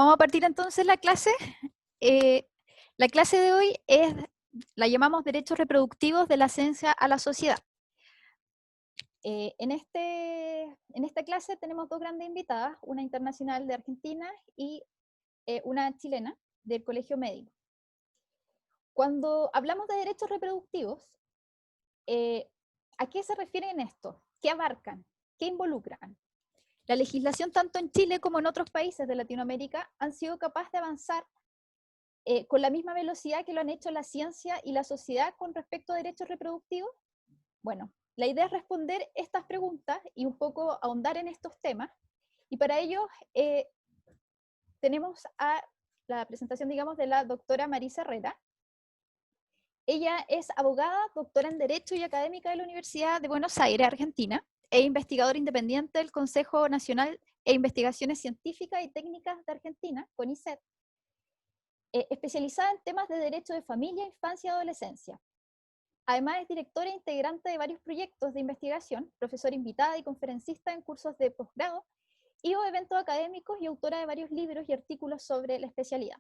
Vamos a partir entonces la clase. La clase de hoy la llamamos Derechos Reproductivos de la Ciencia a la Sociedad. En esta clase tenemos dos grandes invitadas, una internacional de Argentina y una chilena del Colegio Médico. Cuando hablamos de derechos reproductivos, ¿a qué se refieren esto? ¿Qué abarcan? ¿Qué involucran? La legislación tanto en Chile como en otros países de Latinoamérica han sido capaces de avanzar con la misma velocidad que lo han hecho la ciencia y la sociedad con respecto a derechos reproductivos. Bueno, la idea es responder estas preguntas y un poco ahondar en estos temas, y para ello tenemos a la presentación, digamos, de la doctora Marisa Herrera. Ella es abogada, doctora en Derecho y académica de la Universidad de Buenos Aires, Argentina, e investigadora independiente del Consejo Nacional de Investigaciones Científicas y Técnicas de Argentina, CONICET, especializada en temas de derecho de familia, infancia y adolescencia. Además es directora e integrante de varios proyectos de investigación, profesora invitada y conferencista en cursos de posgrado y o eventos académicos, y autora de varios libros y artículos sobre la especialidad.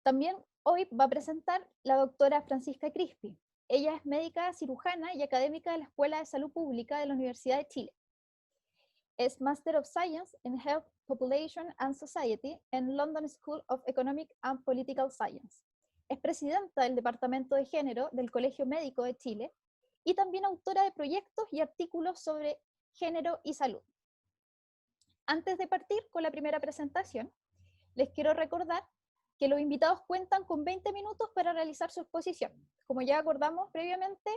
También hoy va a presentar la doctora Francisca Crispi. Ella es médica cirujana y académica de la Escuela de Salud Pública de la Universidad de Chile. Es Master of Science in Health, Population and Society en London School of Economic and Political Science. Es presidenta del Departamento de Género del Colegio Médico de Chile y también autora de proyectos y artículos sobre género y salud. Antes de partir con la primera presentación, les quiero recordar que los invitados cuentan con 20 minutos para realizar su exposición. Como ya acordamos previamente,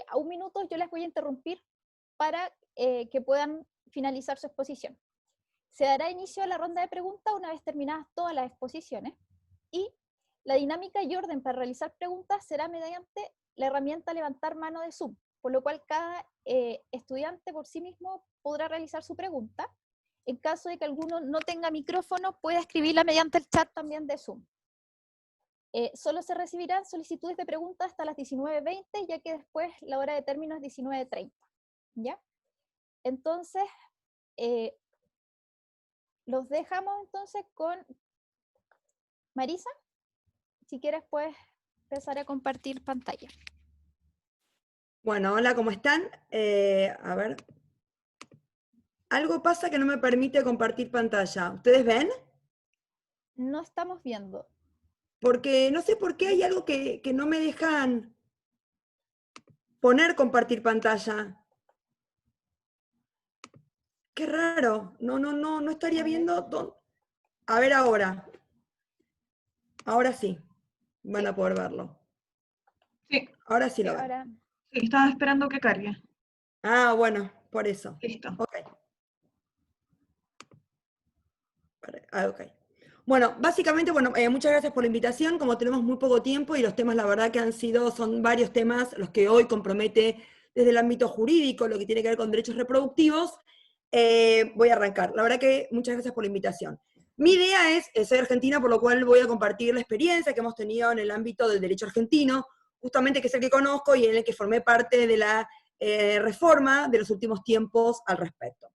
a 1 minuto yo les voy a interrumpir para que puedan finalizar su exposición. Se dará inicio a la ronda de preguntas una vez terminadas todas las exposiciones, y la dinámica y orden para realizar preguntas será mediante la herramienta levantar mano de Zoom, por lo cual cada estudiante por sí mismo podrá realizar su pregunta. En caso de que alguno no tenga micrófono, puede escribirla mediante el chat también de Zoom. Solo se recibirán solicitudes de preguntas hasta las 19:20, ya que después la hora de término es 19:30. ¿Ya? Entonces, los dejamos entonces con Marisa. Si quieres, puedes empezar a compartir pantalla. Bueno, hola, ¿cómo están? A ver. Algo pasa que no me permite compartir pantalla. ¿Ustedes ven? No estamos viendo. Porque no sé por qué hay algo que no me dejan poner compartir pantalla. Qué raro. No estaría viendo. A ver ahora. Ahora sí. Van a poder verlo. Sí. Ahora sí lo ven. Ahora... Sí, estaba esperando que cargue. Ah, bueno, por eso. Listo. Ok. Ok. Bueno, básicamente, muchas gracias por la invitación. Como tenemos muy poco tiempo y los temas, la verdad que son varios temas los que hoy compromete desde el ámbito jurídico, lo que tiene que ver con derechos reproductivos, voy a arrancar. La verdad que muchas gracias por la invitación. Mi idea soy argentina, por lo cual voy a compartir la experiencia que hemos tenido en el ámbito del derecho argentino, justamente que es el que conozco y en el que formé parte de la reforma de los últimos tiempos al respecto.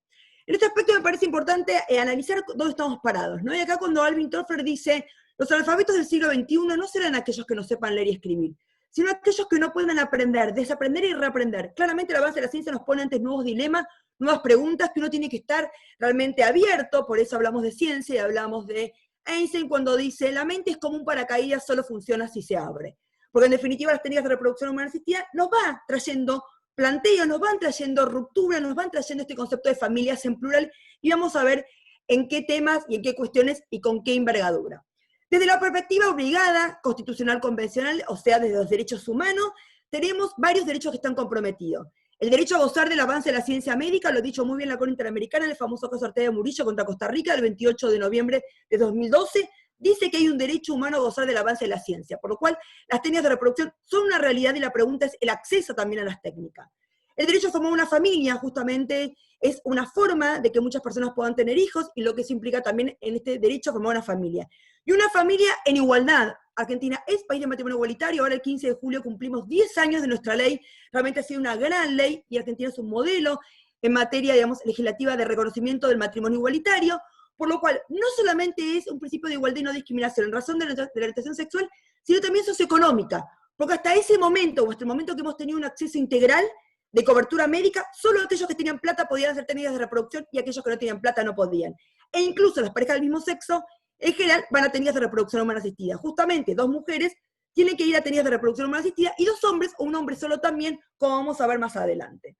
En este aspecto me parece importante analizar dónde estamos parados, ¿no? Y acá cuando Alvin Toffler dice, los analfabetos del siglo XXI no serán aquellos que no sepan leer y escribir, sino aquellos que no puedan aprender, desaprender y reaprender. Claramente el avance de la ciencia nos pone ante nuevos dilemas, nuevas preguntas que uno tiene que estar realmente abierto, por eso hablamos de ciencia y hablamos de Einstein cuando dice, la mente es como un paracaídas, solo funciona si se abre. Porque en definitiva las técnicas de reproducción humana asistida nos va trayendo planteos, nos van trayendo ruptura, nos van trayendo este concepto de familias en plural, y vamos a ver en qué temas y en qué cuestiones y con qué envergadura. Desde la perspectiva obligada, constitucional convencional, o sea, desde los derechos humanos, tenemos varios derechos que están comprometidos. El derecho a gozar del avance de la ciencia médica, lo ha dicho muy bien la Corte Interamericana, en el famoso caso Ortega Murillo contra Costa Rica, del 28 de noviembre de 2012, dice que hay un derecho humano a gozar del avance de la ciencia, por lo cual las técnicas de reproducción son una realidad y la pregunta es el acceso también a las técnicas. El derecho a formar una familia, justamente, es una forma de que muchas personas puedan tener hijos y lo que eso implica también en este derecho a formar una familia. Y una familia en igualdad. Argentina es país de matrimonio igualitario, ahora el 15 de julio cumplimos 10 años de nuestra ley, realmente ha sido una gran ley y Argentina es un modelo en materia, digamos, legislativa de reconocimiento del matrimonio igualitario. Por lo cual, no solamente es un principio de igualdad y no discriminación en razón de la orientación sexual, sino también socioeconómica, porque hasta ese momento, o hasta el momento que hemos tenido un acceso integral de cobertura médica, solo aquellos que tenían plata podían hacer técnicas de reproducción y aquellos que no tenían plata no podían. E incluso las parejas del mismo sexo, en general, van a técnicas de reproducción humana asistida. Justamente, 2 mujeres tienen que ir a técnicas de reproducción humana asistida y 2 hombres, o un hombre solo también, como vamos a ver más adelante.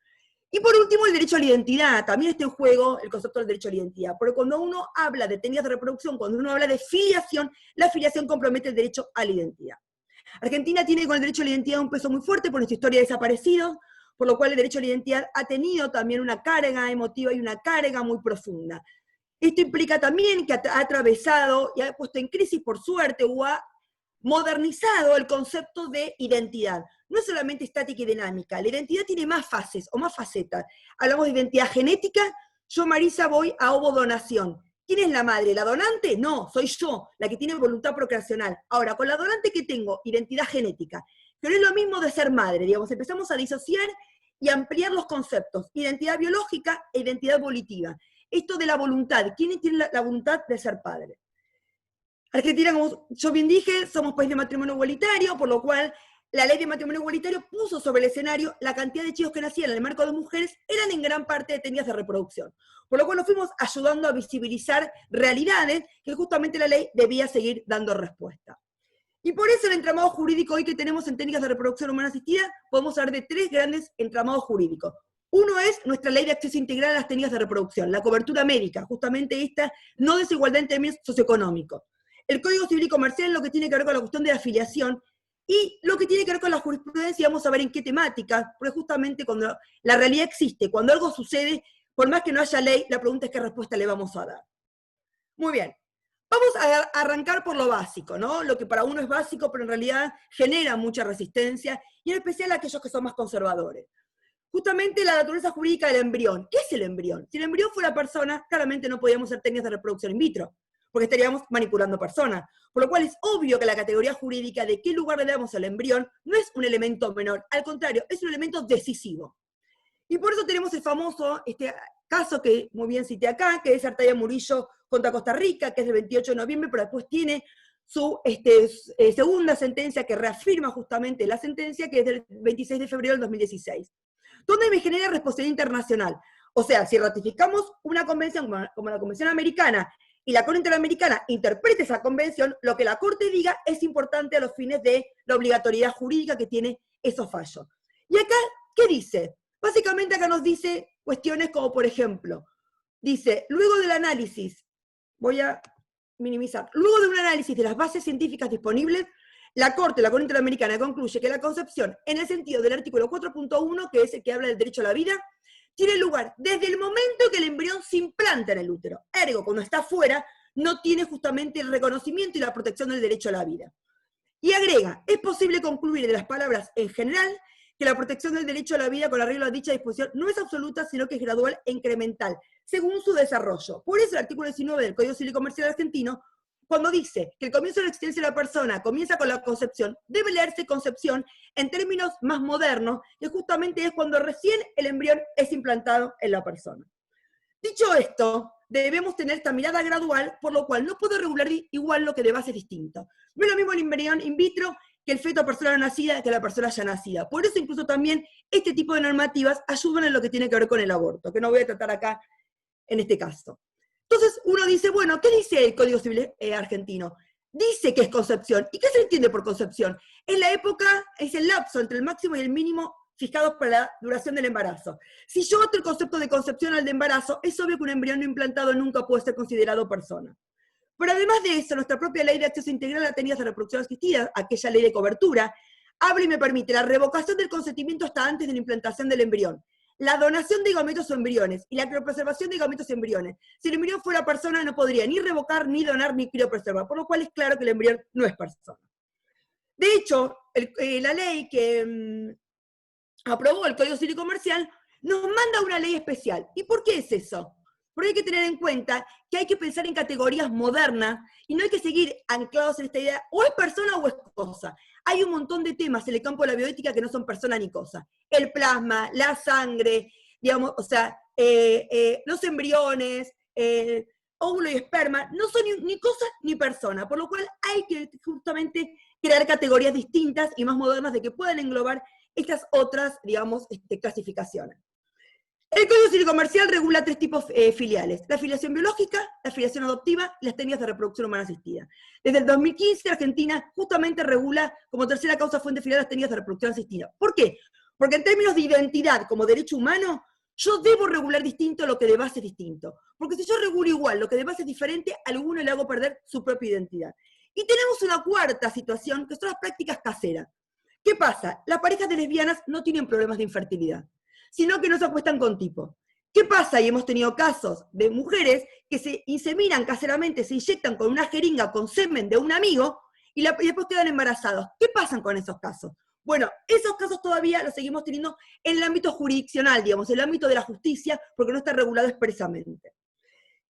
Y por último, el derecho a la identidad. También está en juego el concepto del derecho a la identidad. Porque cuando uno habla de técnicas de reproducción, cuando uno habla de filiación, la filiación compromete el derecho a la identidad. Argentina tiene con el derecho a la identidad un peso muy fuerte por nuestra historia de desaparecidos, por lo cual el derecho a la identidad ha tenido también una carga emotiva y una carga muy profunda. Esto implica también que ha atravesado y ha puesto en crisis, por suerte, o ha modernizado el concepto de identidad. No es solamente estática y dinámica, la identidad tiene más fases o más facetas. Hablamos de identidad genética, yo Marisa voy a ovodonación. ¿Quién es la madre? ¿La donante? No, soy yo, la que tiene voluntad procreacional. Ahora, con la donante que tengo, identidad genética, pero es lo mismo de ser madre, digamos, empezamos a disociar y ampliar los conceptos, identidad biológica e identidad volitiva. Esto de la voluntad, ¿quién tiene la voluntad de ser padre? Argentina, como yo bien dije, somos país de matrimonio igualitario, por lo cual la ley de matrimonio igualitario puso sobre el escenario la cantidad de chicos que nacían en el marco de mujeres eran en gran parte de técnicas de reproducción. Por lo cual nos fuimos ayudando a visibilizar realidades que justamente la ley debía seguir dando respuesta. Y por eso el entramado jurídico hoy que tenemos en técnicas de reproducción humana asistida, podemos hablar de 3 grandes entramados jurídicos. Uno es nuestra ley de acceso integral a las técnicas de reproducción, la cobertura médica, justamente esta no desigualdad en términos socioeconómicos. El Código Civil y Comercial, lo que tiene que ver con la cuestión de afiliación, y lo que tiene que ver con la jurisprudencia, vamos a ver en qué temática, porque justamente cuando la realidad existe, cuando algo sucede, por más que no haya ley, la pregunta es qué respuesta le vamos a dar. Muy bien, vamos a arrancar por lo básico, ¿no? Lo que para uno es básico, pero en realidad genera mucha resistencia, y en especial a aquellos que son más conservadores. Justamente la naturaleza jurídica del embrión. ¿Qué es el embrión? Si el embrión fuera persona, claramente no podíamos hacer técnicas de reproducción in vitro, porque estaríamos manipulando personas. Por lo cual es obvio que la categoría jurídica de qué lugar le damos al embrión no es un elemento menor, al contrario, es un elemento decisivo. Y por eso tenemos el famoso caso que muy bien cité acá, que es Artaya Murillo contra Costa Rica, que es del 28 de noviembre, pero después tiene su segunda sentencia que reafirma justamente la sentencia, que es del 26 de febrero del 2016. ¿Dónde me genera responsabilidad internacional? O sea, si ratificamos una convención como la Convención Americana, y la Corte Interamericana interprete esa convención, lo que la Corte diga es importante a los fines de la obligatoriedad jurídica que tiene esos fallos. Y acá, ¿qué dice? Básicamente acá nos dice cuestiones como, por ejemplo, dice, luego del análisis, voy a minimizar, luego de un análisis de las bases científicas disponibles, la Corte Interamericana concluye que la concepción, en el sentido del artículo 4.1, que es el que habla del derecho a la vida, tiene lugar desde el momento que el embrión se implanta en el útero. Ergo, cuando está fuera, no tiene justamente el reconocimiento y la protección del derecho a la vida. Y agrega, es posible concluir de las palabras en general que la protección del derecho a la vida con arreglo a dicha disposición no es absoluta, sino que es gradual e incremental, según su desarrollo. Por eso el artículo 19 del Código Civil y Comercial argentino, cuando dice que el comienzo de la existencia de la persona comienza con la concepción, debe leerse concepción en términos más modernos, que justamente es cuando recién el embrión es implantado en la persona. Dicho esto, debemos tener esta mirada gradual, por lo cual no puedo regular igual lo que de base es distinto. No es lo mismo el embrión in vitro que el feto persona no nacida que la persona ya nacida. Por eso incluso también este tipo de normativas ayudan en lo que tiene que ver con el aborto, que no voy a tratar acá en este caso. Entonces uno dice, bueno, ¿qué dice el Código Civil argentino? Dice que es concepción. ¿Y qué se entiende por concepción? Es la época, es el lapso entre el máximo y el mínimo fijados para la duración del embarazo. Si yo otro el concepto de concepción al de embarazo, es obvio que un embrión no implantado nunca puede ser considerado persona. Pero además de eso, nuestra propia ley de acceso integral a técnicas de reproducción asistida, aquella ley de cobertura, habla y me permite la revocación del consentimiento hasta antes de la implantación del embrión, la donación de gametos o embriones y la criopreservación de gametos y embriones. Si el embrión fuera persona, no podría ni revocar, ni donar, ni criopreservar, por lo cual es claro que el embrión no es persona. De hecho, la ley que aprobó el Código Civil y Comercial nos manda una ley especial. ¿Y por qué es eso? Porque hay que tener en cuenta que hay que pensar en categorías modernas y no hay que seguir anclados en esta idea, o es persona o es cosa. Hay un montón de temas en el campo de la bioética que no son persona ni cosa. El plasma, la sangre, digamos, o sea, los embriones, óvulo y esperma no son ni cosa ni persona, por lo cual hay que justamente crear categorías distintas y más modernas de que puedan englobar estas otras, digamos, clasificaciones. El Código Civil Comercial regula 3 tipos filiales: la filiación biológica, la filiación adoptiva y las técnicas de reproducción humana asistida. Desde el 2015, Argentina justamente regula como tercera causa fuente filial las técnicas de reproducción asistida. ¿Por qué? Porque en términos de identidad como derecho humano, yo debo regular distinto lo que de base es distinto. Porque si yo regulo igual lo que de base es diferente, a alguno le hago perder su propia identidad. Y tenemos una cuarta situación, que son las prácticas caseras. ¿Qué pasa? Las parejas de lesbianas no tienen problemas de infertilidad, sino que no se acuestan con tipos. ¿Qué pasa? Y hemos tenido casos de mujeres que se inseminan caseramente, se inyectan con una jeringa con semen de un amigo y después quedan embarazados. ¿Qué pasa con esos casos? Bueno, esos casos todavía los seguimos teniendo en el ámbito jurisdiccional, digamos, en el ámbito de la justicia, porque no está regulado expresamente.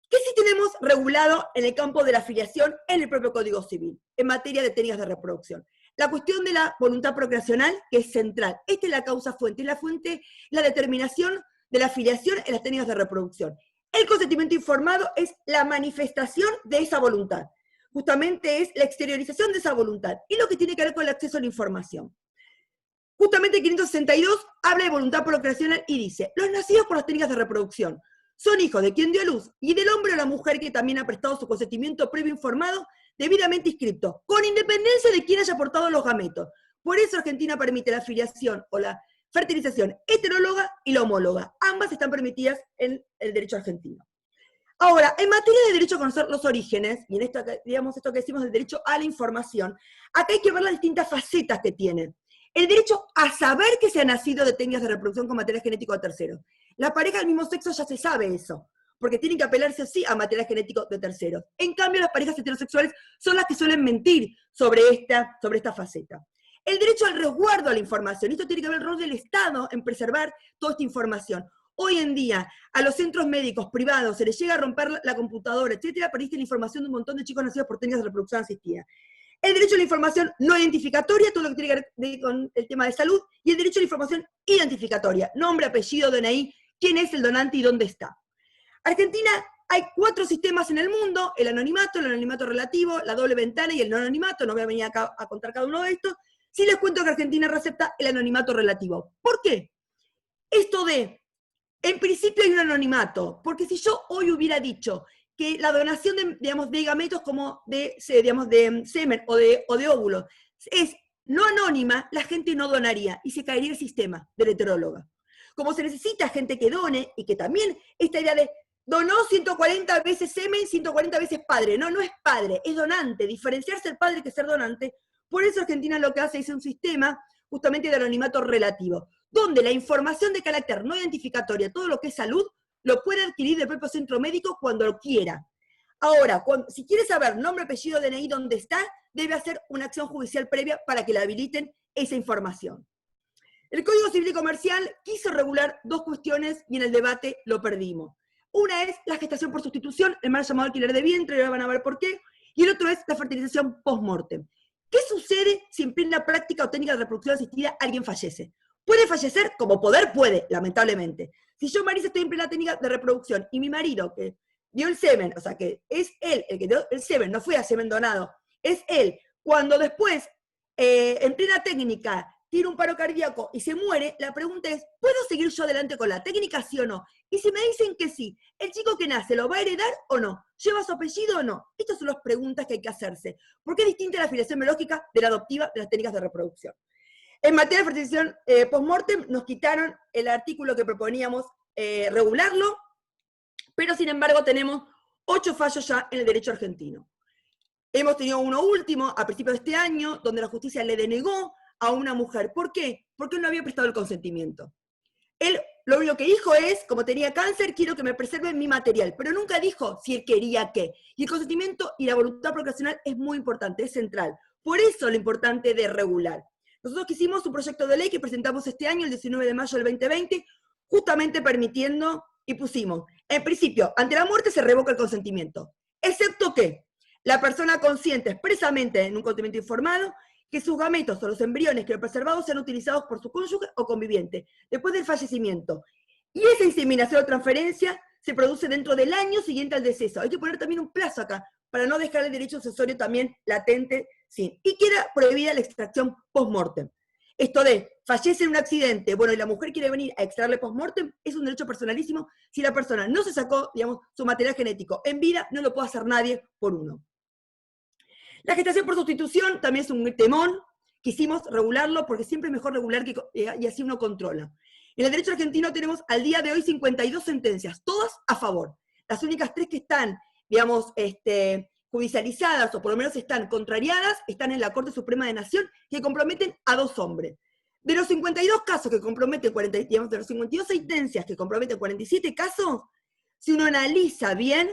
¿Qué sí tenemos regulado en el campo de la filiación en el propio Código Civil, en materia de técnicas de reproducción? La cuestión de la voluntad procreacional, que es central. Esta es la causa fuente, la determinación de la filiación en las técnicas de reproducción. El consentimiento informado es la manifestación de esa voluntad. Justamente es la exteriorización de esa voluntad, y lo que tiene que ver con el acceso a la información. Justamente el 562 habla de voluntad procreacional y dice: los nacidos por las técnicas de reproducción son hijos de quien dio a luz y del hombre o la mujer que también ha prestado su consentimiento previo informado, debidamente inscripto, con independencia de quién haya aportado los gametos. Por eso Argentina permite la filiación o la fertilización heteróloga y la homóloga. Ambas están permitidas en el derecho argentino. Ahora, en materia de derecho a conocer los orígenes, y en esto, digamos, esto que decimos del derecho a la información, acá hay que ver las distintas facetas que tienen. El derecho a saber que se ha nacido de técnicas de reproducción con material genético de terceros. La pareja del mismo sexo ya se sabe eso, porque tienen que apelarse así a material genético de terceros. En cambio, las parejas heterosexuales son las que suelen mentir sobre esta faceta. El derecho al resguardo a la información. Esto tiene que ver el rol del Estado en preservar toda esta información. Hoy en día, a los centros médicos privados se les llega a romper la computadora, etcétera, perdiste la información de un montón de chicos nacidos por técnicas de reproducción asistida. El derecho a la información no identificatoria, todo lo que tiene que ver con el tema de salud, y el derecho a la información identificatoria, nombre, apellido, DNI, quién es el donante y dónde está. Argentina, hay 4 sistemas en el mundo: el anonimato relativo, la doble ventana y el no anonimato. No voy a venir acá a contar cada uno de estos. Sí les cuento que Argentina recepta el anonimato relativo. ¿Por qué? Esto en principio hay un anonimato, porque si yo hoy hubiera dicho que la donación de gametos como de semen o de óvulos es no anónima, la gente no donaría y se caería el sistema de la heteróloga. Como se necesita gente que done, y que también esta idea de donó 140 veces semen, 140 veces padre. No, no es padre, es donante. Diferenciar ser padre que ser donante. Por eso Argentina lo que hace es un sistema justamente de anonimato relativo, donde la información de carácter no identificatoria, todo lo que es salud, lo puede adquirir del propio centro médico cuando lo quiera. Ahora, si quiere saber nombre, apellido, DNI, dónde está, debe hacer una acción judicial previa para que le habiliten esa información. El Código Civil y Comercial quiso regular 2 cuestiones y en el debate lo perdimos. Una es la gestación por sustitución, el mal llamado alquiler de vientre, ahora van a ver por qué, y el otro es la fertilización post-mortem. ¿Qué sucede si en plena práctica o técnica de reproducción asistida alguien fallece? Puede fallecer, como poder puede, lamentablemente. Si yo, Marisa, estoy en plena técnica de reproducción y mi marido, que dio el semen, o sea que es él el que dio el semen, no fue a semen donado, es él, cuando después, en plena técnica, tiene un paro cardíaco y se muere, la pregunta es: ¿puedo seguir yo adelante con la técnica, sí o no? Y si me dicen que sí, ¿el chico que nace lo va a heredar o no? ¿Lleva su apellido o no? Estas son las preguntas que hay que hacerse, porque es distinta la filiación biológica de la adoptiva de las técnicas de reproducción. En materia de fertilización post-mortem, nos quitaron el artículo que proponíamos regularlo, pero sin embargo tenemos 8 fallos ya en el derecho argentino. Hemos tenido uno último a principios de este año, donde la justicia le denegó a una mujer. ¿Por qué? Porque él no había prestado el consentimiento. Él lo único que dijo es: como tenía cáncer, quiero que me preserven mi material, pero nunca dijo si él quería qué. Y el consentimiento y la voluntad procreacional es muy importante, es central. Por eso lo importante de regular. Nosotros hicimos un proyecto de ley que presentamos este año, el 19 de mayo del 2020, justamente permitiendo, y pusimos: en principio, ante la muerte se revoca el consentimiento, excepto que la persona consiente expresamente en un consentimiento informado que sus gametos o los embriones que lo preservados sean utilizados por su cónyuge o conviviente después del fallecimiento. Y esa inseminación o transferencia se produce dentro del año siguiente al deceso. Hay que poner también un plazo acá, para no dejar el derecho sucesorio también latente, sin. Y queda prohibida la extracción post-mortem. Esto de, fallece en un accidente, bueno, y la mujer quiere venir a extraerle post-mortem, es un derecho personalísimo. Si la persona no se sacó, digamos, su material genético en vida, no lo puede hacer nadie por uno. La gestación por sustitución también es un temón. Quisimos regularlo porque siempre es mejor regular y así uno controla. En el derecho argentino tenemos al día de hoy 52 sentencias, todas a favor. Las únicas 3 que están, digamos, judicializadas o por lo menos están contrariadas, están en la Corte Suprema de Nación, que comprometen a 2 hombres. De los 52 casos que comprometen, digamos, de los 52 sentencias que comprometen 47 casos, si uno analiza bien,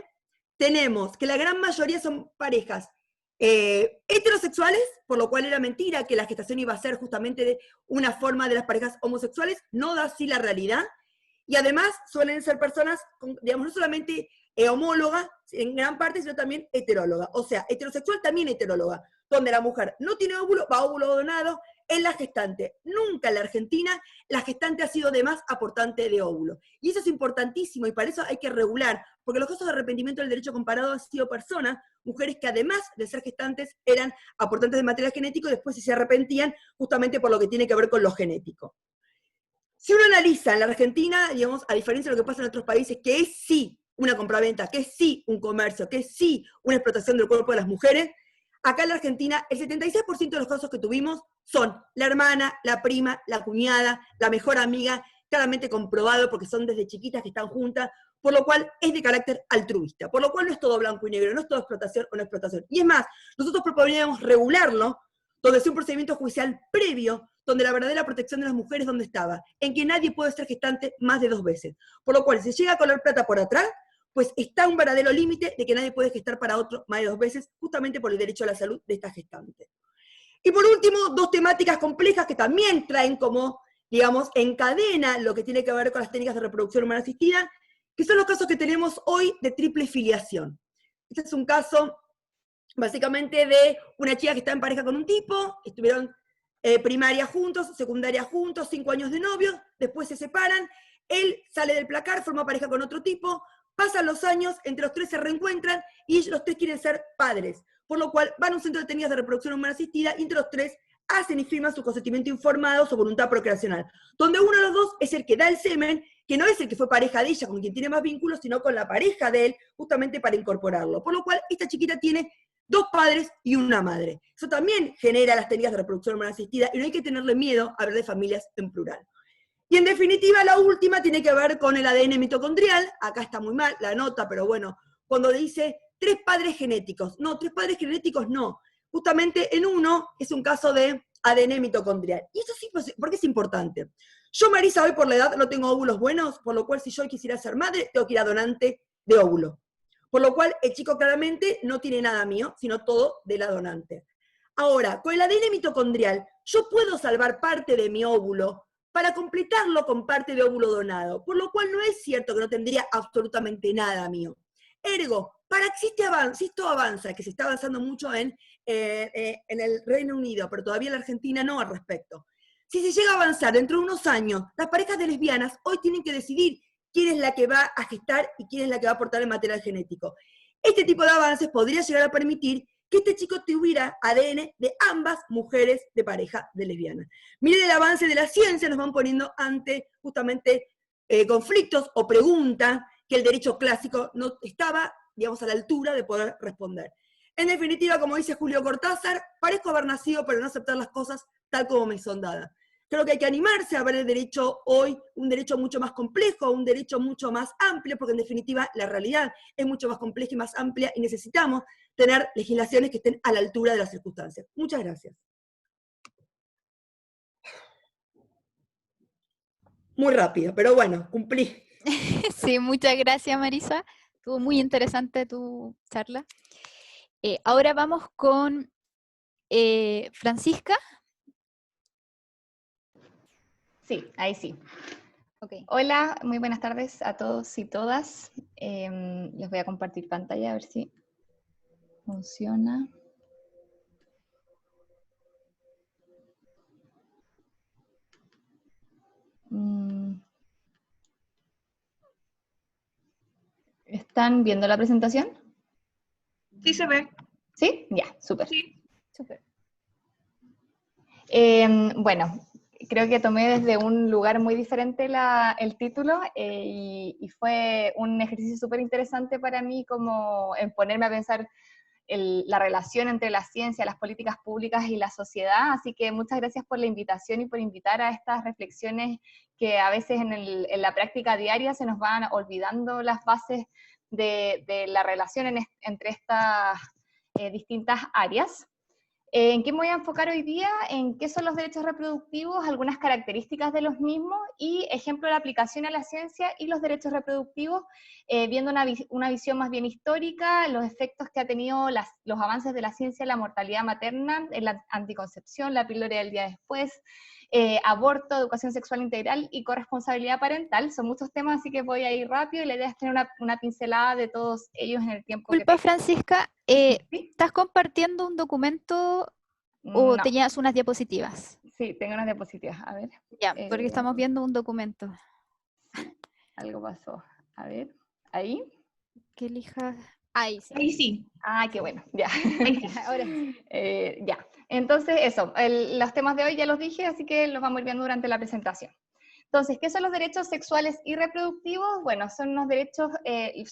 tenemos que la gran mayoría son parejas heterosexuales, por lo cual era mentira que la gestación iba a ser justamente una forma de las parejas homosexuales, no da así la realidad, y además suelen ser personas, digamos, no solamente homólogas en gran parte, sino también heteróloga, o sea, heterosexual también heteróloga, donde la mujer no tiene óvulo, va a óvulo donado, es la gestante. Nunca en la Argentina la gestante ha sido de más aportante de óvulo. Y eso es importantísimo, y para eso hay que regular, porque los casos de arrepentimiento del derecho comparado han sido personas, mujeres que además de ser gestantes eran aportantes de material genético y después se arrepentían justamente por lo que tiene que ver con lo genético. Si uno analiza en la Argentina, digamos, a diferencia de lo que pasa en otros países, que es sí una compraventa, que es sí un comercio, que es sí una explotación del cuerpo de las mujeres, acá en la Argentina el 76% de los casos que tuvimos son la hermana, la prima, la cuñada, la mejor amiga, claramente comprobado porque son desde chiquitas que están juntas, por lo cual es de carácter altruista, por lo cual no es todo blanco y negro, no es todo explotación o no explotación. Y es más, nosotros proponíamos regularlo, donde sea un procedimiento judicial previo, donde la verdadera protección de las mujeres, ¿dónde estaba? En que nadie puede ser gestante más de 2 veces. Por lo cual, si llega a color plata por atrás, pues está un verdadero límite de que nadie puede gestar para otro más de 2 veces, justamente por el derecho a la salud de esta gestante. Y por último, 2 temáticas complejas que también traen como, digamos, en cadena lo que tiene que ver con las técnicas de reproducción humana asistida, que son los casos que tenemos hoy de triple filiación. Este es un caso básicamente de una chica que está en pareja con un tipo, estuvieron primaria juntos, secundaria juntos, 5 años de novios, después se separan, él sale del placar, forma pareja con otro tipo, pasan los años, entre los 3 se reencuentran y ellos los 3 quieren ser padres, por lo cual van a un centro de técnicas de reproducción humana asistida y entre los 3 hacen y firman su consentimiento informado, su voluntad procreacional, donde uno de los 2 es el que da el semen, que no es el que fue pareja de ella, con quien tiene más vínculos, sino con la pareja de él, justamente para incorporarlo. Por lo cual, esta chiquita tiene 2 padres y una madre. Eso también genera las técnicas de reproducción humana asistida y no hay que tenerle miedo a hablar de familias en plural. Y en definitiva, la última tiene que ver con el ADN mitocondrial. Acá está muy mal la nota, pero bueno, cuando dice 3 padres genéticos. No, 3 padres genéticos no. Justamente en uno es un caso de ADN mitocondrial. Y eso sí, porque es importante. Yo, Marisa, hoy por la edad no tengo óvulos buenos, por lo cual si yo quisiera ser madre, tengo que ir a donante de óvulo. Por lo cual el chico claramente no tiene nada mío, sino todo de la donante. Ahora, con el ADN mitocondrial, yo puedo salvar parte de mi óvulo para completarlo con parte de óvulo donado, por lo cual no es cierto que no tendría absolutamente nada mío. Ergo, para que si esto avanza, que se está avanzando mucho en el Reino Unido, pero todavía en la Argentina no al respecto. Si se llega a avanzar dentro de unos años, las parejas de lesbianas hoy tienen que decidir quién es la que va a gestar y quién es la que va a aportar el material genético. Este tipo de avances podría llegar a permitir que este chico tuviera ADN de ambas mujeres de pareja de lesbianas. Miren el avance de la ciencia, nos van poniendo ante justamente conflictos o preguntas que el derecho clásico no estaba, digamos, a la altura de poder responder. En definitiva, como dice Julio Cortázar, parezco haber nacido para no aceptar las cosas tal como me son dadas. Creo que hay que animarse a ver el derecho hoy, un derecho mucho más complejo, un derecho mucho más amplio, porque en definitiva la realidad es mucho más compleja y más amplia y necesitamos tener legislaciones que estén a la altura de las circunstancias. Muchas gracias. Muy rápido, pero bueno, cumplí. Sí, muchas gracias, Marisa. Estuvo muy interesante tu charla. Ahora vamos con Francisca. Sí, ahí sí. Okay. Hola, muy buenas tardes a todos y todas. Les voy a compartir pantalla a ver si funciona. ¿Están viendo la presentación? Sí se ve. ¿Sí? Ya, súper. Sí. Súper. Bueno, creo que tomé desde un lugar muy diferente el título y fue un ejercicio súper interesante para mí como en ponerme a pensar la relación entre la ciencia, las políticas públicas y la sociedad, así que muchas gracias por la invitación y por invitar a estas reflexiones que a veces en la práctica diaria se nos van olvidando las bases de la relación entre estas distintas áreas. ¿En qué me voy a enfocar hoy día? En qué son los derechos reproductivos, algunas características de los mismos y ejemplo de la aplicación a la ciencia y los derechos reproductivos, viendo una visión más bien histórica, los efectos que ha tenido los avances de la ciencia en la mortalidad materna, en la anticoncepción, la píldora del día después, aborto, educación sexual integral y corresponsabilidad parental. Son muchos temas, así que voy a ir rápido y la idea es tener una pincelada de todos ellos en el tiempo que Disculpa, tengo. Francisca, ¿Sí? ¿estás compartiendo un documento o No, tenías unas diapositivas? sí, tengo unas diapositivas. A ver. Ya, porque estamos viendo un documento. Sí, algo pasó. A ver, ahí. Que elijas. Ahí sí. Ahí sí. Ah, qué bueno, ya. Ahí sí. Ahora sí. Ya, entonces eso, los temas de hoy ya los dije, así que los vamos a ir viendo durante la presentación. Entonces, ¿qué son los derechos sexuales y reproductivos? Bueno, son unos derechos,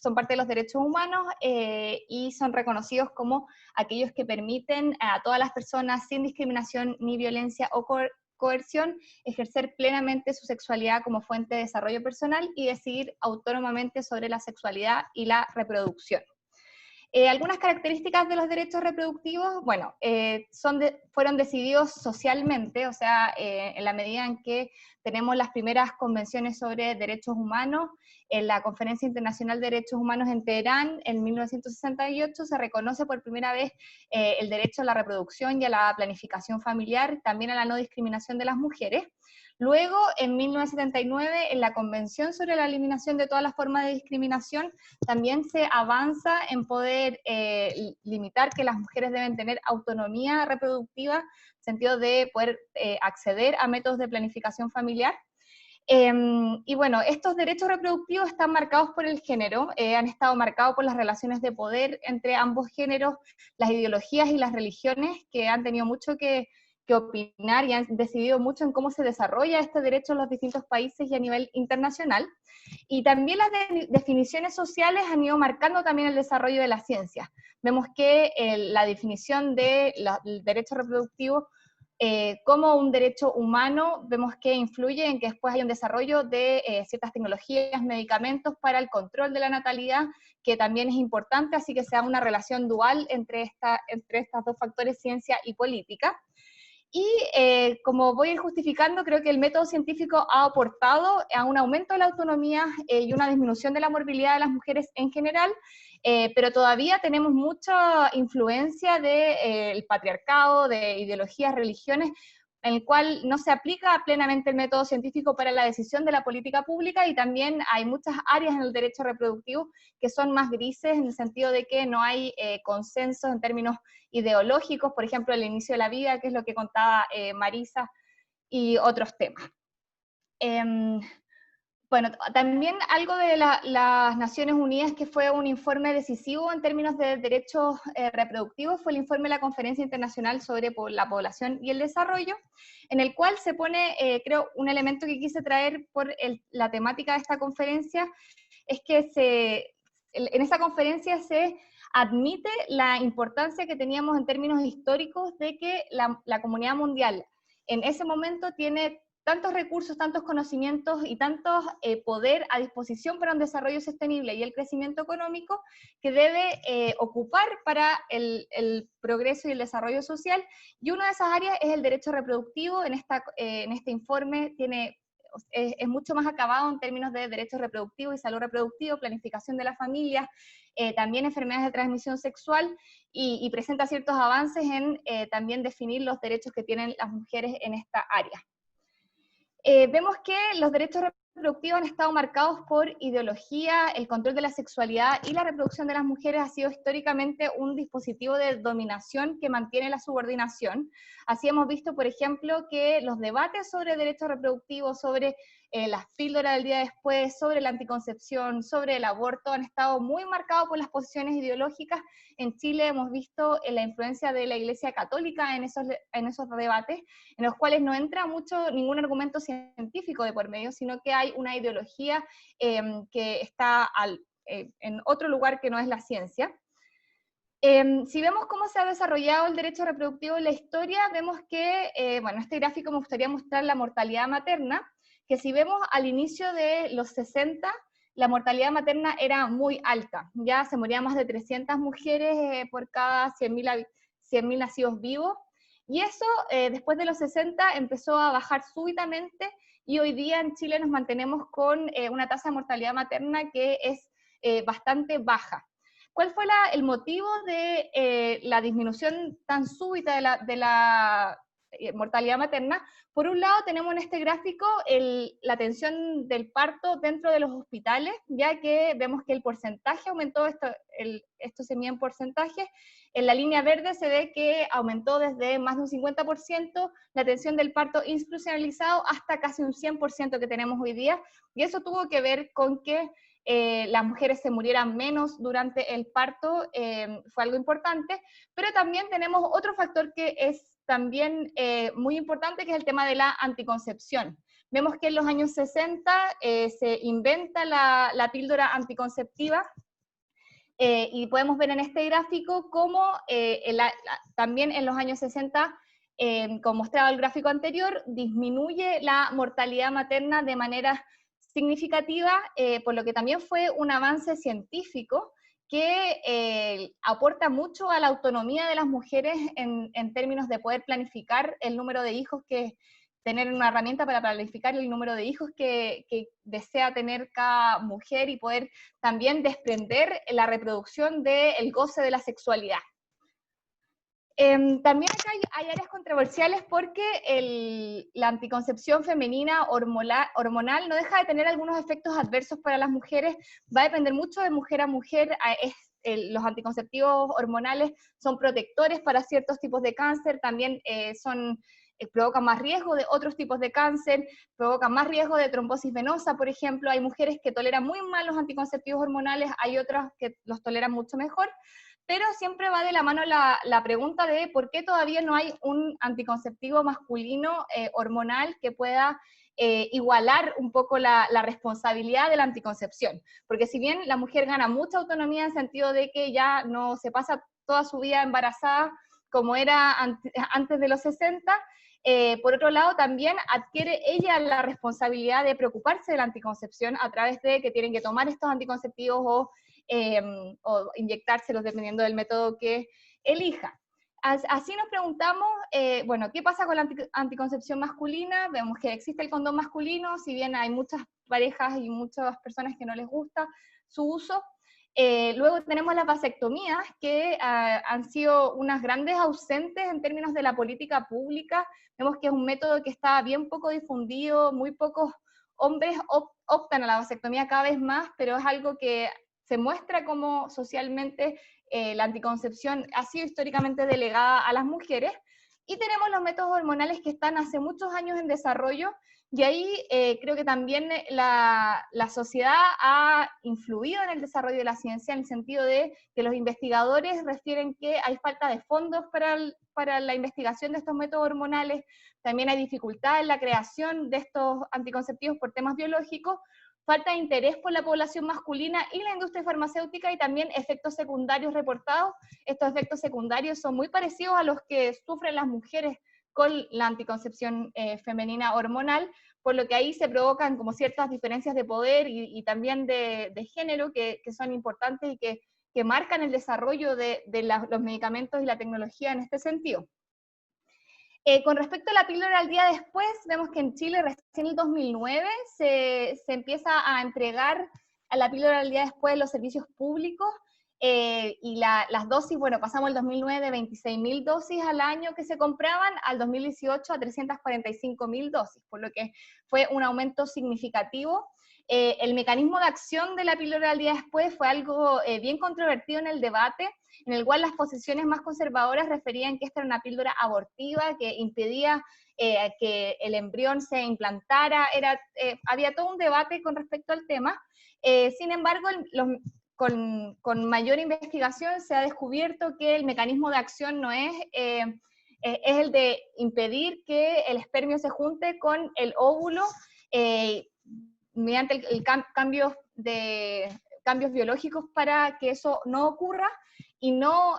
son parte de los derechos humanos y son reconocidos como aquellos que permiten a todas las personas sin discriminación ni violencia o coerción ejercer plenamente su sexualidad como fuente de desarrollo personal y decidir autónomamente sobre la sexualidad y la reproducción. Algunas características de los derechos reproductivos, bueno, fueron decididos socialmente, o sea, en la medida en que tenemos las primeras convenciones sobre derechos humanos, en la Conferencia Internacional de Derechos Humanos en Teherán, en 1968, se reconoce por primera vez el derecho a la reproducción y a la planificación familiar, también a la no discriminación de las mujeres. Luego, en 1979, en la Convención sobre la Eliminación de todas las formas de discriminación, también se avanza en poder limitar que las mujeres deben tener autonomía reproductiva, en el sentido de poder acceder a métodos de planificación familiar. Y bueno, estos derechos reproductivos están marcados por el género, han estado marcados por las relaciones de poder entre ambos géneros, las ideologías y las religiones que han tenido mucho que opinar y han decidido mucho en cómo se desarrolla este derecho en los distintos países y a nivel internacional. Y también las definiciones sociales han ido marcando también el desarrollo de la ciencia. Vemos que la definición del derecho reproductivo como un derecho humano, vemos que influye en que después hay un desarrollo de ciertas tecnologías, medicamentos para el control de la natalidad, que también es importante, así que se da una relación dual entre estos dos factores, ciencia y política. Y como voy a ir justificando, creo que el método científico ha aportado a un aumento de la autonomía y una disminución de la morbilidad de las mujeres en general, pero todavía tenemos mucha influencia del patriarcado, de ideologías, religiones, en el cual no se aplica plenamente el método científico para la decisión de la política pública, y también hay muchas áreas en el derecho reproductivo que son más grises en el sentido de que no hay consensos en términos ideológicos, por ejemplo, el inicio de la vida, que es lo que contaba Marisa, y otros temas. Bueno, también algo de las Naciones Unidas que fue un informe decisivo en términos de derechos reproductivos fue el informe de la Conferencia Internacional sobre la Población y el Desarrollo, en el cual se pone, creo, un elemento que quise traer por la temática de esta conferencia, es que en esa conferencia se admite la importancia que teníamos en términos históricos de que la comunidad mundial en ese momento tiene tantos recursos, tantos conocimientos y tanto poder a disposición para un desarrollo sostenible y el crecimiento económico que debe ocupar para el progreso y el desarrollo social, y una de esas áreas es el derecho reproductivo. En este informe es mucho más acabado en términos de derechos reproductivos y salud reproductiva, planificación de la familia, también enfermedades de transmisión sexual, y presenta ciertos avances en también definir los derechos que tienen las mujeres en esta área. Vemos que los derechos reproductivos han estado marcados por ideología, el control de la sexualidad y la reproducción de las mujeres ha sido históricamente un dispositivo de dominación que mantiene la subordinación. Así hemos visto, por ejemplo, que los debates sobre derechos reproductivos, sobre las píldoras del día después, sobre la anticoncepción, sobre el aborto, han estado muy marcados por las posiciones ideológicas. En Chile hemos visto la influencia de la Iglesia Católica en esos debates, en los cuales no entra mucho ningún argumento científico de por medio, sino que hay una ideología que está en otro lugar que no es la ciencia. Si vemos cómo se ha desarrollado el derecho reproductivo en la historia, vemos que, bueno, este gráfico me gustaría mostrar la mortalidad materna, que si vemos al inicio de los 60, la mortalidad materna era muy alta, ya se morían más de 300 mujeres por cada 100.000 nacidos vivos, y eso después de los 60 empezó a bajar súbitamente, y hoy día en Chile nos mantenemos con una tasa de mortalidad materna que es bastante baja. ¿Cuál fue el motivo de la disminución tan súbita de la mortalidad materna? Por un lado tenemos en este gráfico la atención del parto dentro de los hospitales, ya que vemos que el porcentaje aumentó, esto se mide en porcentaje. En la línea verde se ve que aumentó desde más de un 50% la atención del parto institucionalizado hasta casi un 100% que tenemos hoy día, y eso tuvo que ver con que las mujeres se murieran menos durante el parto, fue algo importante, pero también tenemos otro factor que es también muy importante, que es el tema de la anticoncepción. Vemos que en los años 60 se inventa la píldora anticonceptiva, y podemos ver en este gráfico cómo también en los años 60, como mostraba el gráfico anterior, disminuye la mortalidad materna de manera significativa, por lo que también fue un avance científico que aporta mucho a la autonomía de las mujeres en términos de poder planificar el número de hijos, tener una herramienta para planificar el número de hijos que desea tener cada mujer, y poder también desprender la reproducción del goce de la sexualidad. También acá hay áreas controversiales porque la anticoncepción femenina hormonal no deja de tener algunos efectos adversos para las mujeres, va a depender mucho de mujer a mujer. Los anticonceptivos hormonales son protectores para ciertos tipos de cáncer, también provocan más riesgo de otros tipos de cáncer, provocan más riesgo de trombosis venosa, por ejemplo. Hay mujeres que toleran muy mal los anticonceptivos hormonales, hay otras que los toleran mucho mejor, pero siempre va de la mano la pregunta de por qué todavía no hay un anticonceptivo masculino hormonal que pueda igualar un poco la responsabilidad de la anticoncepción. Porque si bien la mujer gana mucha autonomía en el sentido de que ya no se pasa toda su vida embarazada como era antes de los 60, por otro lado también adquiere ella la responsabilidad de preocuparse de la anticoncepción a través de que tienen que tomar estos anticonceptivos o inyectárselos dependiendo del método que elija. Así nos preguntamos, bueno, ¿qué pasa con la anticoncepción masculina? Vemos que existe el condón masculino, si bien hay muchas parejas y muchas personas que no les gusta su uso. Luego tenemos las vasectomías, que han sido unas grandes ausentes en términos de la política pública. Vemos que es un método que está bien poco difundido, muy pocos hombres optan a la vasectomía cada vez más, pero es algo que se muestra como socialmente la anticoncepción ha sido históricamente delegada a las mujeres. Y tenemos los métodos hormonales que están hace muchos años en desarrollo, y ahí creo que también la sociedad ha influido en el desarrollo de la ciencia, en el sentido de que los investigadores refieren que hay falta de fondos para la investigación de estos métodos hormonales, también hay dificultad en la creación de estos anticonceptivos por temas biológicos, falta de interés por la población masculina y la industria farmacéutica, y también efectos secundarios reportados. Estos efectos secundarios son muy parecidos a los que sufren las mujeres con la anticoncepción femenina hormonal, por lo que ahí se provocan como ciertas diferencias de poder y también de género que son importantes y que marcan el desarrollo de los medicamentos y la tecnología en este sentido. Con respecto a la píldora al día después, vemos que en Chile recién en el 2009 se empieza a entregar a la píldora al día después los servicios públicos. y las dosis, bueno, pasamos el 2009 de 26.000 dosis al año que se compraban, al 2018 a 345.000 dosis, por lo que fue un aumento significativo. El mecanismo de acción de la píldora al día después fue algo bien controvertido en el debate, en el cual las posiciones más conservadoras referían que esta era una píldora abortiva, que impedía que el embrión se implantara, había todo un debate con respecto al tema. Sin embargo, con mayor investigación se ha descubierto que el mecanismo de acción no es el de impedir que el espermio se junte con el óvulo, mediante cambios biológicos para que eso no ocurra, y no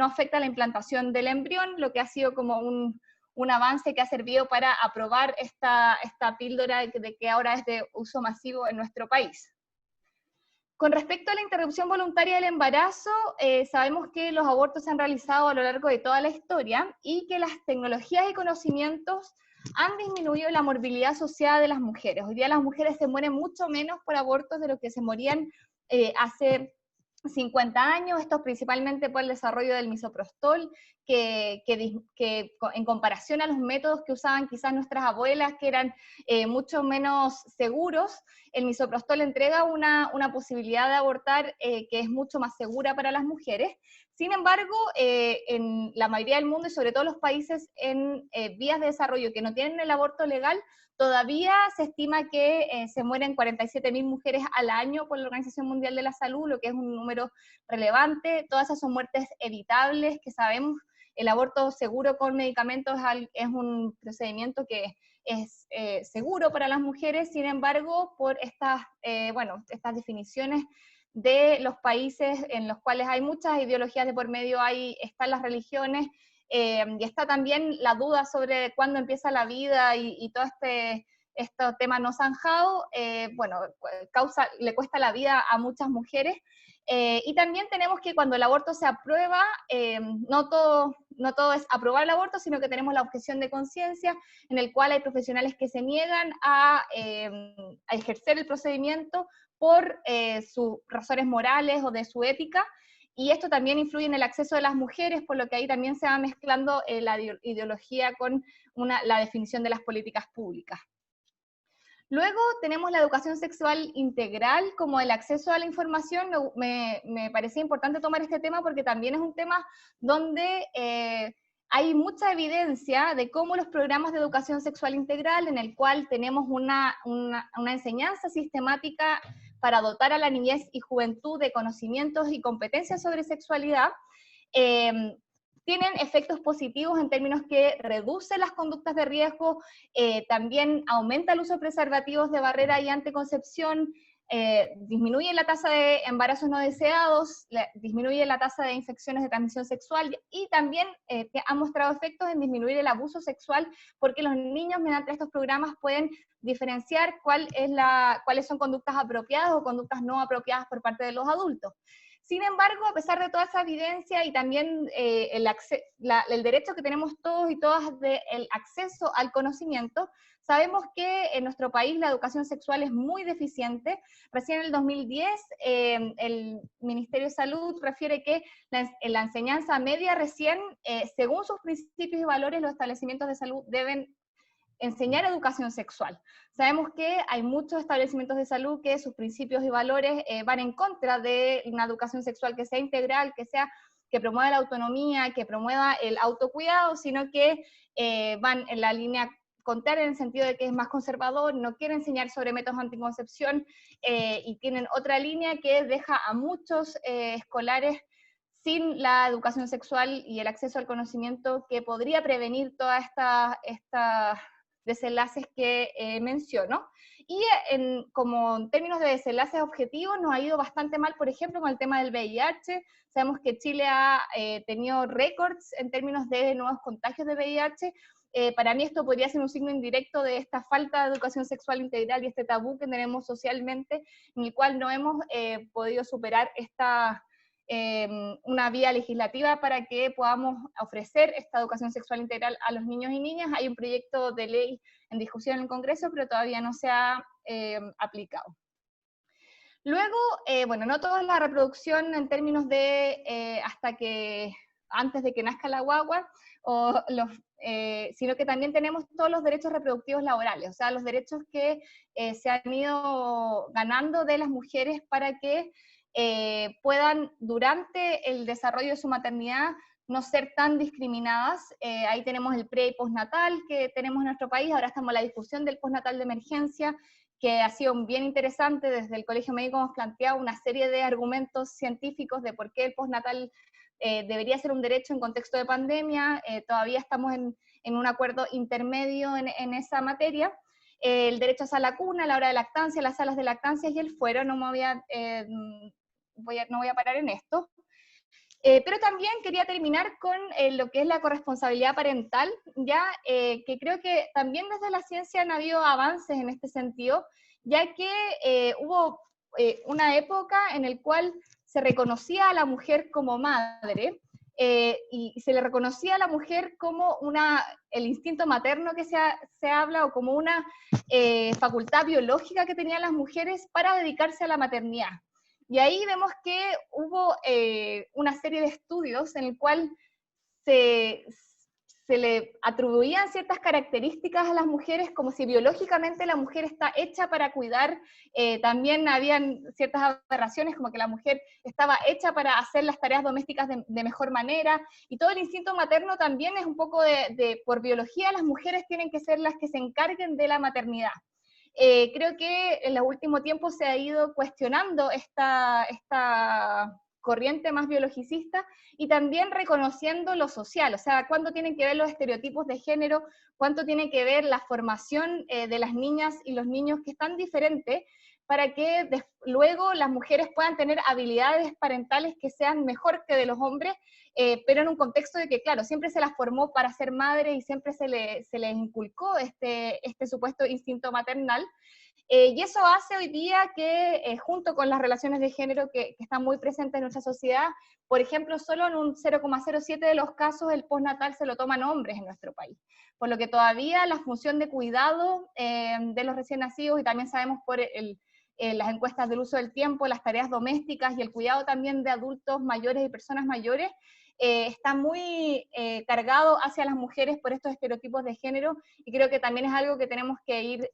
afecta la implantación del embrión, lo que ha sido como un avance que ha servido para aprobar esta píldora que ahora es de uso masivo en nuestro país. Con respecto a la interrupción voluntaria del embarazo, sabemos que los abortos se han realizado a lo largo de toda la historia y que las tecnologías y conocimientos han disminuido la morbilidad asociada de las mujeres. Hoy día las mujeres se mueren mucho menos por abortos de lo que se morían hace 50 años, esto principalmente por el desarrollo del misoprostol, que en comparación a los métodos que usaban quizás nuestras abuelas, que eran mucho menos seguros, el misoprostol entrega una posibilidad de abortar que es mucho más segura para las mujeres. Sin embargo, en la mayoría del mundo, y sobre todo los países en vías de desarrollo que no tienen el aborto legal, todavía se estima que se mueren 47.000 mujeres al año por la Organización Mundial de la Salud, lo que es un número relevante. Todas esas son muertes evitables, que sabemos. El aborto seguro con medicamentos es un procedimiento que es seguro para las mujeres. Sin embargo, por estas definiciones de los países en los cuales hay muchas ideologías de por medio, están las religiones, y está también la duda sobre cuándo empieza la vida y todo este tema no zanjado, le cuesta la vida a muchas mujeres. Y también tenemos que cuando el aborto se aprueba, no todo es aprobar el aborto, sino que tenemos la objeción de conciencia, en el cual hay profesionales que se niegan a ejercer el procedimiento por sus razones morales o de su ética, y esto también influye en el acceso de las mujeres, por lo que ahí también se va mezclando la ideología con la definición de las políticas públicas. Luego tenemos la educación sexual integral como el acceso a la información. Me parecía importante tomar este tema porque también es un tema donde hay mucha evidencia de cómo los programas de educación sexual integral, en el cual tenemos una enseñanza sistemática para dotar a la niñez y juventud de conocimientos y competencias sobre sexualidad, tienen efectos positivos en términos que reduce las conductas de riesgo, también aumenta el uso de preservativos de barrera y anticoncepción, disminuye la tasa de embarazos no deseados, disminuye la tasa de infecciones de transmisión sexual, y también ha mostrado efectos en disminuir el abuso sexual, porque los niños mediante estos programas pueden diferenciar cuáles son conductas apropiadas o conductas no apropiadas por parte de los adultos. Sin embargo, a pesar de toda esa evidencia y también el derecho que tenemos todos y todas del acceso al conocimiento, sabemos que en nuestro país la educación sexual es muy deficiente. Recién en el 2010 el Ministerio de Salud refiere que la enseñanza media recién, según sus principios y valores, los establecimientos de salud deben enseñar educación sexual. Sabemos que hay muchos establecimientos de salud que sus principios y valores van en contra de una educación sexual que sea integral, que promueva la autonomía, que promueva el autocuidado, sino que van en la línea contraria en el sentido de que es más conservador, no quiere enseñar sobre métodos de anticoncepción, y tienen otra línea que deja a muchos escolares sin la educación sexual y el acceso al conocimiento que podría prevenir todas estas desenlaces que menciono. Y como en términos de desenlaces objetivos nos ha ido bastante mal, por ejemplo, con el tema del VIH. Sabemos que Chile ha tenido récords en términos de nuevos contagios de VIH. Para mí esto podría ser un signo indirecto de esta falta de educación sexual integral y este tabú que tenemos socialmente, en el cual no hemos podido superar una vía legislativa para que podamos ofrecer esta educación sexual integral a los niños y niñas. Hay un proyecto de ley en discusión en el Congreso, pero todavía no se ha aplicado. Luego, bueno, no toda la reproducción en términos de antes de que nazca la guagua, sino que también tenemos todos los derechos reproductivos laborales, o sea, los derechos que se han ido ganando de las mujeres para que puedan, durante el desarrollo de su maternidad, no ser tan discriminadas. Ahí tenemos el pre y postnatal que tenemos en nuestro país, ahora estamos en la discusión del postnatal de emergencia, que ha sido bien interesante. Desde el Colegio Médico hemos planteado una serie de argumentos científicos de por qué el postnatal debería ser un derecho en contexto de pandemia. Todavía estamos en un acuerdo intermedio en esa materia. El derecho a la cuna, la hora de lactancia, las salas de lactancia y el fuero, no voy a parar en esto. Pero también quería terminar con lo que es la corresponsabilidad parental, ya que creo que también desde la ciencia han habido avances en este sentido, ya que hubo una época en la cual se reconocía a la mujer como madre, y se le reconocía a la mujer como el instinto materno que se habla, o como una facultad biológica que tenían las mujeres para dedicarse a la maternidad. Y ahí vemos que hubo una serie de estudios en el cual se le atribuían ciertas características a las mujeres, como si biológicamente la mujer está hecha para cuidar. También habían ciertas aberraciones, como que la mujer estaba hecha para hacer las tareas domésticas de mejor manera, y todo el instinto materno también es un poco por biología, las mujeres tienen que ser las que se encarguen de la maternidad. Creo que en los últimos tiempos se ha ido cuestionando esta corriente más biologicista, y también reconociendo lo social, o sea, cuánto tienen que ver los estereotipos de género, cuánto tiene que ver la formación de las niñas y los niños, que es tan diferente, para que luego las mujeres puedan tener habilidades parentales que sean mejor que de los hombres, pero en un contexto de que, claro, siempre se las formó para ser madre y siempre se les inculcó este supuesto instinto maternal. Y eso hace hoy día que, junto con las relaciones de género que están muy presentes en nuestra sociedad, por ejemplo, solo en un 0,07 de los casos el postnatal se lo toman hombres en nuestro país. Por lo que todavía la función de cuidado de los recién nacidos, y también sabemos por las encuestas del uso del tiempo, las tareas domésticas y el cuidado también de adultos mayores y personas mayores, está muy cargado hacia las mujeres por estos estereotipos de género, y creo que también es algo que tenemos que ir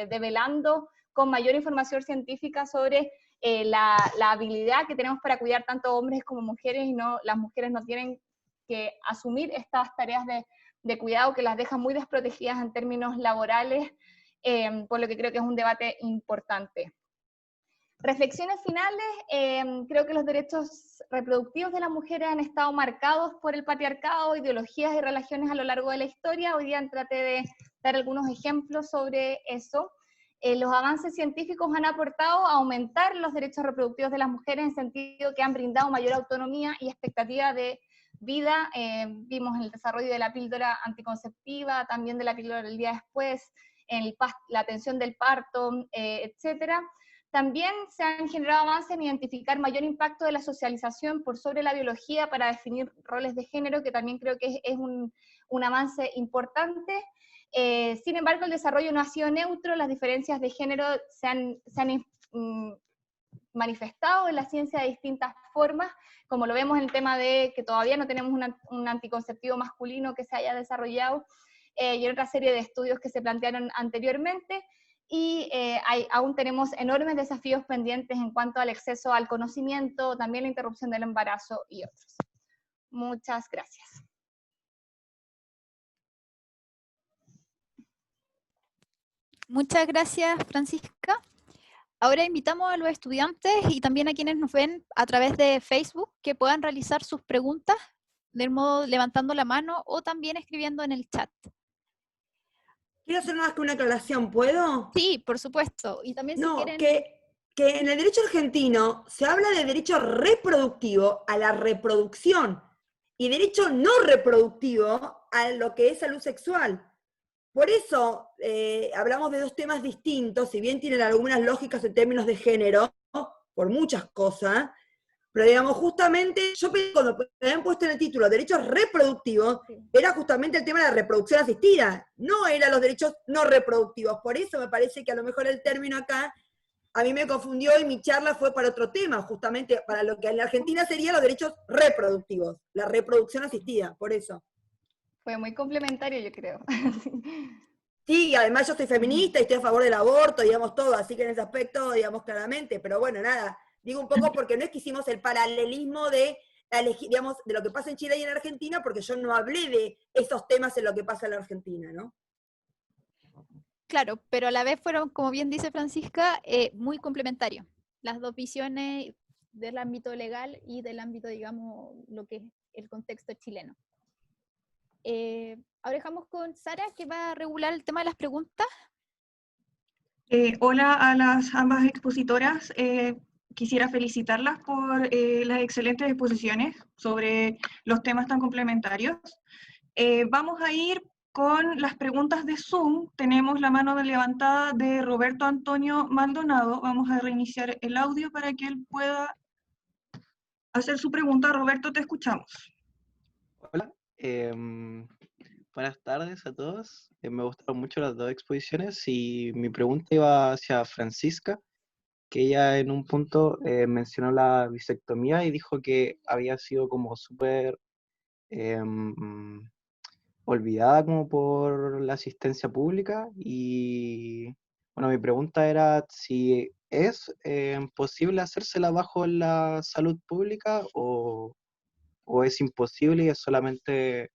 develando con mayor información científica sobre la habilidad que tenemos para cuidar tanto hombres como mujeres, y las mujeres no tienen que asumir estas tareas de cuidado que las dejan muy desprotegidas en términos laborales, por lo que creo que es un debate importante. Reflexiones finales. Creo que los derechos reproductivos de las mujeres han estado marcados por el patriarcado, ideologías y relaciones a lo largo de la historia. Hoy día traté de dar algunos ejemplos sobre eso. Los avances científicos han aportado a aumentar los derechos reproductivos de las mujeres, en sentido que han brindado mayor autonomía y expectativa de vida. Vimos en el desarrollo de la píldora anticonceptiva, también de la píldora del día después, en la atención del parto, etcétera. También se han generado avances en identificar mayor impacto de la socialización por sobre la biología para definir roles de género, que también creo que es un avance importante. Sin embargo, el desarrollo no ha sido neutro, las diferencias de género se han manifestado en la ciencia de distintas formas, como lo vemos en el tema de que todavía no tenemos un anticonceptivo masculino que se haya desarrollado, y en otra serie de estudios que se plantearon anteriormente. Y aún tenemos enormes desafíos pendientes en cuanto al acceso al conocimiento, también la interrupción del embarazo y otros. Muchas gracias. Muchas gracias, Francisca. Ahora invitamos a los estudiantes y también a quienes nos ven a través de Facebook que puedan realizar sus preguntas del modo levantando la mano o también escribiendo en el chat. Quiero hacer más que una aclaración, ¿puedo? Sí, por supuesto. Y también si quieren... que en el derecho argentino se habla de derecho reproductivo a la reproducción y derecho no reproductivo a lo que es salud sexual. Por eso hablamos de dos temas distintos, si bien tienen algunas lógicas en términos de género, por muchas cosas, pero digamos, justamente, yo cuando me habían puesto en el título derechos reproductivos, era justamente el tema de la reproducción asistida, no eran los derechos no reproductivos. Por eso me parece que a lo mejor el término acá a mí me confundió y mi charla fue para otro tema, justamente para lo que en la Argentina serían los derechos reproductivos, la reproducción asistida, por eso. Fue muy complementario, yo creo. Sí, y además yo soy feminista y estoy a favor del aborto, digamos todo, así que en ese aspecto, digamos claramente, pero bueno, nada, digo un poco porque no es que hicimos el paralelismo de, digamos, de lo que pasa en Chile y en Argentina, porque yo no hablé de esos temas en lo que pasa en la Argentina, ¿no? Claro, pero a la vez fueron, como bien dice Francisca, muy complementarios. Las dos visiones del ámbito legal y del ámbito, digamos, lo que es el contexto chileno. Ahora dejamos con Sara, que va a regular el tema de las preguntas. Hola a las ambas expositoras. Quisiera felicitarlas por las excelentes exposiciones sobre los temas tan complementarios. Vamos a ir con las preguntas de Zoom. Tenemos la mano levantada de Roberto Antonio Maldonado. Vamos a reiniciar el audio para que él pueda hacer su pregunta. Roberto, te escuchamos. Hola, buenas tardes a todos. Me gustaron mucho las dos exposiciones y mi pregunta iba hacia Francisca, que ella en un punto mencionó la bisectomía y dijo que había sido como súper olvidada como por la asistencia pública y bueno, mi pregunta era si es posible hacérsela bajo la salud pública o es imposible y es solamente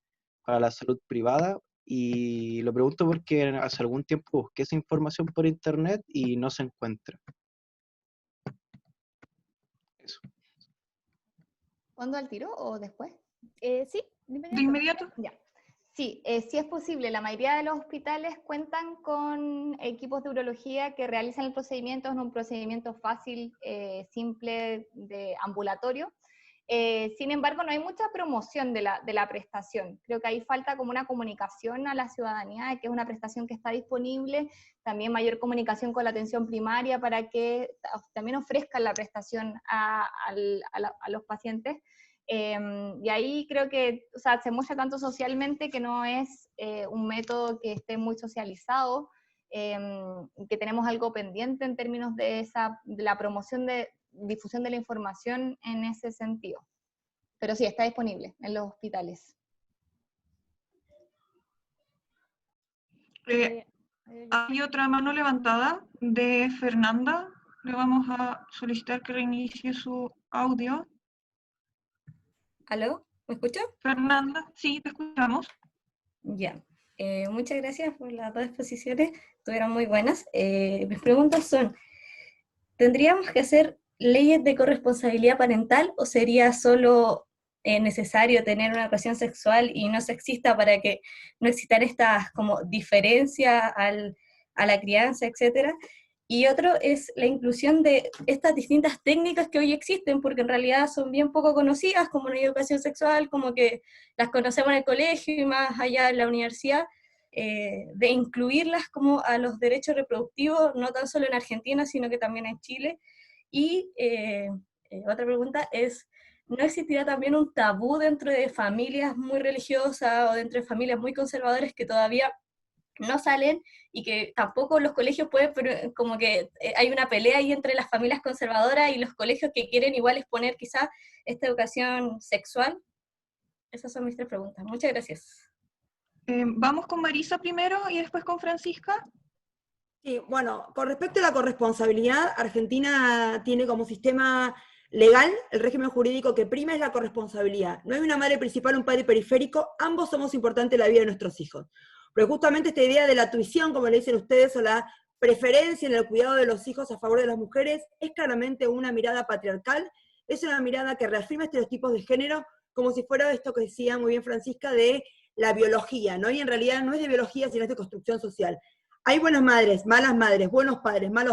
para la salud privada. Y lo pregunto porque hace algún tiempo busqué esa información por internet y no se encuentra. Eso. ¿Cuándo al tiro o después? Sí, De inmediato. Ya. Sí, sí es posible. La mayoría de los hospitales cuentan con equipos de urología que realizan el procedimiento. Es un procedimiento fácil, simple, de ambulatorio. Sin embargo, no hay mucha promoción de la prestación. Creo que ahí falta como una comunicación a la ciudadanía de que es una prestación que está disponible, también mayor comunicación con la atención primaria para que también ofrezcan la prestación a los pacientes. Y ahí creo que, o sea, se muestra tanto socialmente que no es un método que esté muy socializado, que tenemos algo pendiente en términos de la promoción de difusión de la información en ese sentido. Pero sí, está disponible en los hospitales. Hay otra mano levantada de Fernanda. Le vamos a solicitar que reinicie su audio. ¿Aló? ¿Me escuchó? Fernanda, sí, te escuchamos. Ya. Muchas gracias por las dos exposiciones, estuvieron muy buenas. Mis preguntas son, ¿tendríamos que hacer leyes de corresponsabilidad parental o sería solo necesario tener una relación sexual y no sexista para que no existan estas como diferencias a la crianza, etcétera? Y otro es la inclusión de estas distintas técnicas que hoy existen, porque en realidad son bien poco conocidas, como la educación sexual, como que las conocemos en el colegio y más allá en la universidad, de incluirlas como a los derechos reproductivos, no tan solo en Argentina, sino que también en Chile. Y otra pregunta es, ¿no existirá también un tabú dentro de familias muy religiosas o dentro de familias muy conservadoras que todavía no salen y que tampoco los colegios pueden, pero como que hay una pelea ahí entre las familias conservadoras y los colegios que quieren igual exponer quizás esta educación sexual? Esas son mis tres preguntas. Muchas gracias. Vamos con Marisa primero y después con Francisca. Sí, bueno, con respecto a la corresponsabilidad, Argentina tiene como sistema legal, el régimen jurídico que prima es la corresponsabilidad. No hay una madre principal, un padre periférico, ambos somos importantes en la vida de nuestros hijos. Pero justamente esta idea de la tuición, como le dicen ustedes, o la preferencia en el cuidado de los hijos a favor de las mujeres, es claramente una mirada patriarcal, es una mirada que reafirma estereotipos de género, como si fuera esto que decía muy bien Francisca, de la biología, ¿no? Y en realidad no es de biología, sino es de construcción social. Hay buenas madres, malos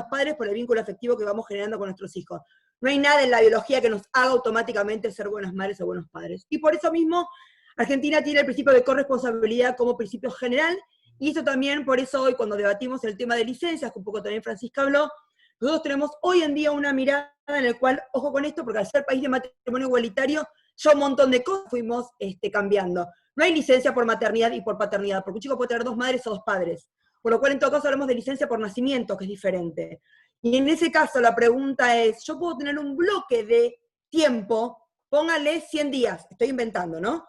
padres por el vínculo afectivo que vamos generando con nuestros hijos. No hay nada en la biología que nos haga automáticamente ser buenas madres o buenos padres. Y por eso mismo, Argentina tiene el principio de corresponsabilidad como principio general, y eso también, por eso hoy cuando debatimos el tema de licencias, que un poco también Francisca habló, nosotros tenemos hoy en día una mirada en la cual, ojo con esto, porque al ser país de matrimonio igualitario, ya un montón de cosas fuimos cambiando. No hay licencia por maternidad y por paternidad, porque un chico puede tener dos madres o dos padres. Por lo cual, en todo caso, hablamos de licencia por nacimiento, que es diferente. Y en ese caso la pregunta es, yo puedo tener un bloque de tiempo, póngale 100 días, estoy inventando, ¿no?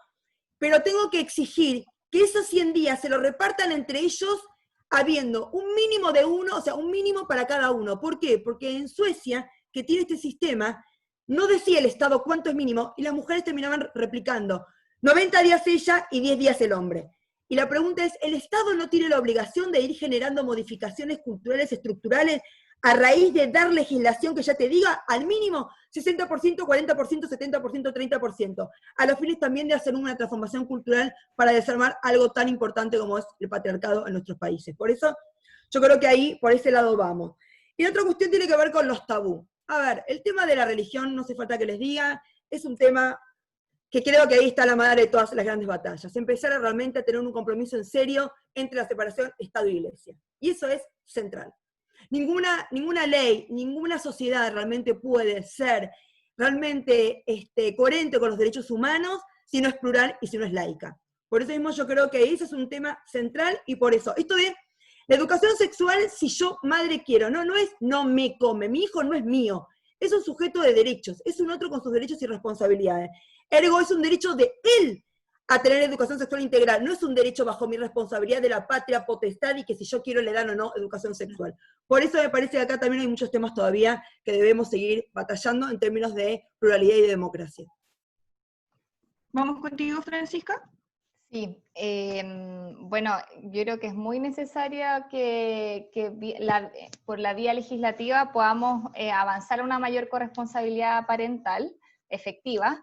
Pero tengo que exigir que esos 100 días se lo repartan entre ellos habiendo un mínimo de uno, o sea, un mínimo para cada uno. ¿Por qué? Porque en Suecia, que tiene este sistema, no decía el Estado cuánto es mínimo, y las mujeres terminaban replicando 90 días ella y 10 días el hombre. Y la pregunta es, ¿el Estado no tiene la obligación de ir generando modificaciones culturales, estructurales, a raíz de dar legislación que ya te diga al mínimo 60%, 40%, 70%, 30%, a los fines también de hacer una transformación cultural para desarmar algo tan importante como es el patriarcado en nuestros países? Por eso yo creo que ahí, por ese lado vamos. Y otra cuestión tiene que ver con los tabú. A ver, el tema de la religión, no hace falta que les diga, es un tema que creo que ahí está la madre de todas las grandes batallas. Empezar a realmente a tener un compromiso en serio entre la separación Estado y Iglesia. Y eso es central. Ninguna ley, ninguna sociedad realmente puede ser realmente coherente con los derechos humanos si no es plural y si no es laica. Por eso mismo yo creo que ese es un tema central, y por eso, esto de la educación sexual, si yo madre quiero, no es no me come, mi hijo no es mío, es un sujeto de derechos, es un otro con sus derechos y responsabilidades. Ergo, es un derecho de él a tener educación sexual integral, no es un derecho bajo mi responsabilidad de la patria potestad y que si yo quiero le dan o no educación sexual. Por eso me parece que acá también hay muchos temas todavía que debemos seguir batallando en términos de pluralidad y de democracia. ¿Vamos contigo, Francisca? Sí, bueno, yo creo que es muy necesaria que por la vía legislativa podamos avanzar a una mayor corresponsabilidad parental efectiva.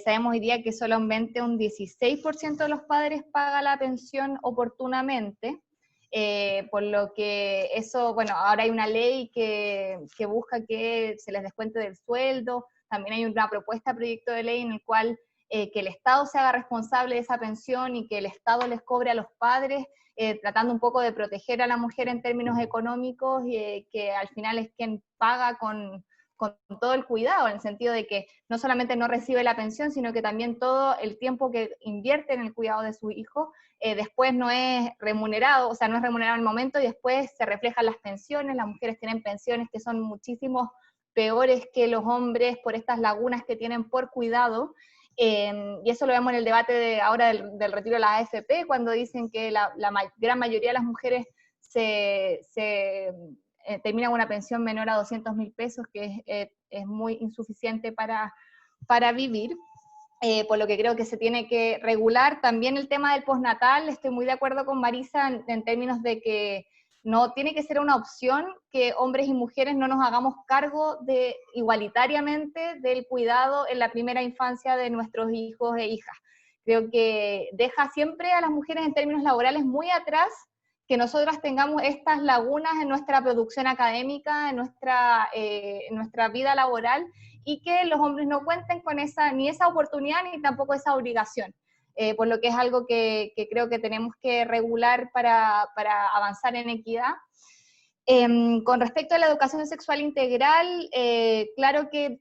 Sabemos hoy día que solamente un 16% de los padres paga la pensión oportunamente, por lo que eso, bueno, ahora hay una ley que busca que se les descuente del sueldo, también hay una propuesta, proyecto de ley en el cual que el Estado se haga responsable de esa pensión y que el Estado les cobre a los padres, tratando un poco de proteger a la mujer en términos económicos, y que al final es quien paga con todo el cuidado, en el sentido de que no solamente no recibe la pensión, sino que también todo el tiempo que invierte en el cuidado de su hijo, después no es remunerado, o sea, no es remunerado en el momento, y después se reflejan las pensiones. Las mujeres tienen pensiones que son muchísimo peores que los hombres por estas lagunas que tienen por cuidado. Y eso lo vemos en el debate ahora del retiro de la AFP, cuando dicen que la gran mayoría de las mujeres terminan una pensión menor a 200.000 pesos, que es muy insuficiente para vivir. Por lo que creo que se tiene que regular también el tema del postnatal. Estoy muy de acuerdo con Marisa en términos de que no tiene que ser una opción que hombres y mujeres no nos hagamos cargo igualitariamente del cuidado en la primera infancia de nuestros hijos e hijas. Creo que deja siempre a las mujeres en términos laborales muy atrás que nosotras tengamos estas lagunas en nuestra producción académica, en nuestra vida laboral, y que los hombres no cuenten con ni esa oportunidad ni tampoco esa obligación. Por lo que es algo que creo que tenemos que regular para avanzar en equidad. Con respecto a la educación sexual integral, claro que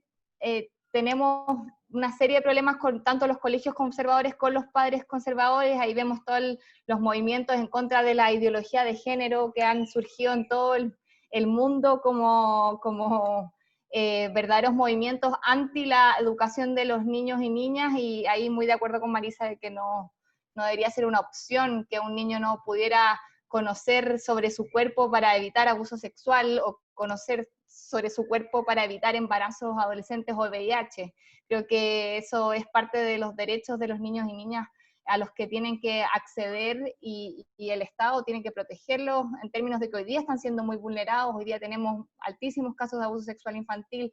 tenemos una serie de problemas con tanto los colegios conservadores con los padres conservadores. Ahí vemos todos los movimientos en contra de la ideología de género que han surgido en todo el mundo como verdaderos movimientos anti la educación de los niños y niñas, y ahí muy de acuerdo con Marisa de que no debería ser una opción que un niño no pudiera conocer sobre su cuerpo para evitar abuso sexual, o conocer sobre su cuerpo para evitar embarazos adolescentes o VIH. Creo que eso es parte de los derechos de los niños y niñas a los que tienen que acceder, y el Estado tiene que protegerlos en términos de que hoy día están siendo muy vulnerados. Hoy día tenemos altísimos casos de abuso sexual infantil,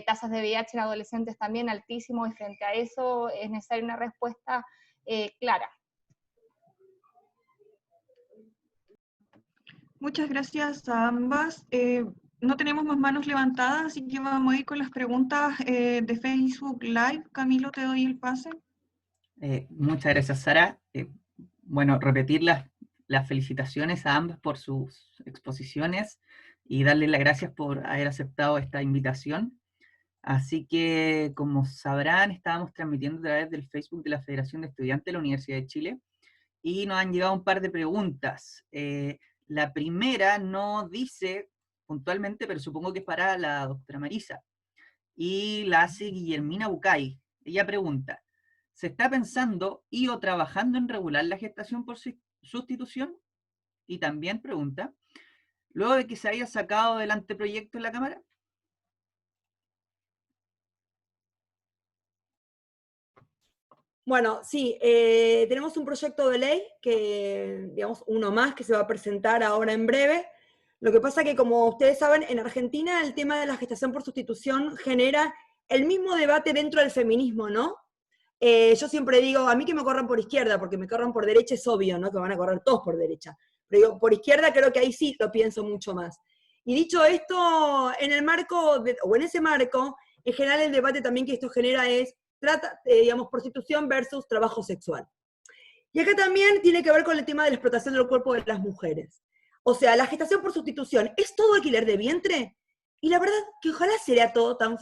tasas de VIH en adolescentes también altísimos, y frente a eso es necesaria una respuesta clara. Muchas gracias a ambas. No tenemos más manos levantadas, así que vamos a ir con las preguntas de Facebook Live. Camilo, te doy el pase. Muchas gracias, Sara. Bueno, repetir las felicitaciones a ambas por sus exposiciones y darles las gracias por haber aceptado esta invitación. Así que, como sabrán, estábamos transmitiendo a través del Facebook de la Federación de Estudiantes de la Universidad de Chile, y nos han llegado un par de preguntas. La primera no dice puntualmente, pero supongo que es para la doctora Marisa. Y la hace Guillermina Bucay. Ella pregunta, ¿se está pensando y o trabajando en regular la gestación por sustitución? Y también pregunta, luego de que se haya sacado del anteproyecto en la Cámara. Bueno, sí, tenemos un proyecto de ley que, digamos, uno más que se va a presentar ahora en breve. Lo que pasa que, como ustedes saben, en Argentina el tema de la gestación por sustitución genera el mismo debate dentro del feminismo, ¿no? Yo siempre digo, a mí que me corran por izquierda, porque me corran por derecha es obvio, ¿no? Que van a correr todos por derecha. Pero digo, por izquierda creo que ahí sí lo pienso mucho más. Y dicho esto, en el marco, o en ese marco, en general el debate también que esto genera es, digamos, prostitución versus trabajo sexual. Y acá también tiene que ver con el tema de la explotación del cuerpo de las mujeres. O sea, la gestación por sustitución, ¿es todo alquiler de vientre? Y la verdad que ojalá sería todo tan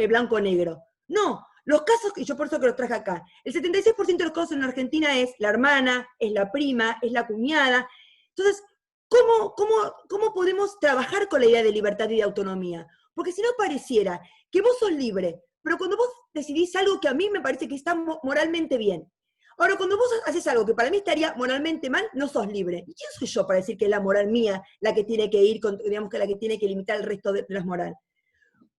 blanco-negro. No, los casos, y yo por eso que los traje acá, el 76% de los casos en Argentina es la hermana, es la prima, es la cuñada. Entonces, ¿cómo podemos trabajar con la idea de libertad y de autonomía? Porque si no pareciera que vos sos libre, pero cuando vos decidís algo que a mí me parece que está moralmente bien, ahora cuando vos haces algo que para mí estaría moralmente mal, no sos libre. ¿Y quién soy yo para decir que es la moral mía la que tiene que ir, digamos que la que tiene que limitar el resto de las morales?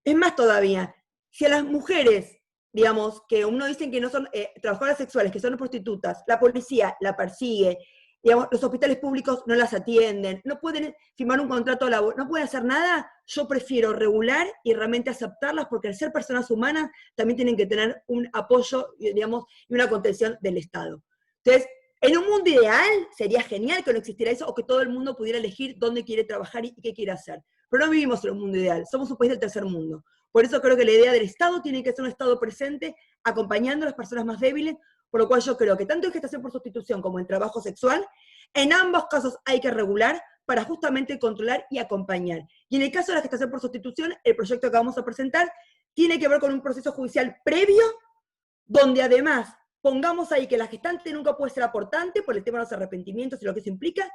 Es más todavía, si a las mujeres, digamos, que uno dicen que no son trabajadoras sexuales, que son prostitutas, la policía la persigue, digamos, los hospitales públicos no las atienden, no pueden firmar un contrato laboral, no pueden hacer nada, yo prefiero regular y realmente aceptarlas, porque al ser personas humanas también tienen que tener un apoyo, digamos, y una contención del Estado. Entonces, en un mundo ideal sería genial que no existiera eso, o que todo el mundo pudiera elegir dónde quiere trabajar y qué quiere hacer. Pero no vivimos en un mundo ideal, somos un país del tercer mundo. Por eso creo que la idea del Estado tiene que ser un Estado presente, acompañando a las personas más débiles, por lo cual yo creo que tanto en gestación por sustitución como en trabajo sexual, en ambos casos hay que regular para justamente controlar y acompañar. Y en el caso de la gestación por sustitución, el proyecto que vamos a presentar tiene que ver con un proceso judicial previo, donde además pongamos ahí que la gestante nunca puede ser aportante por el tema de los arrepentimientos y lo que eso implica,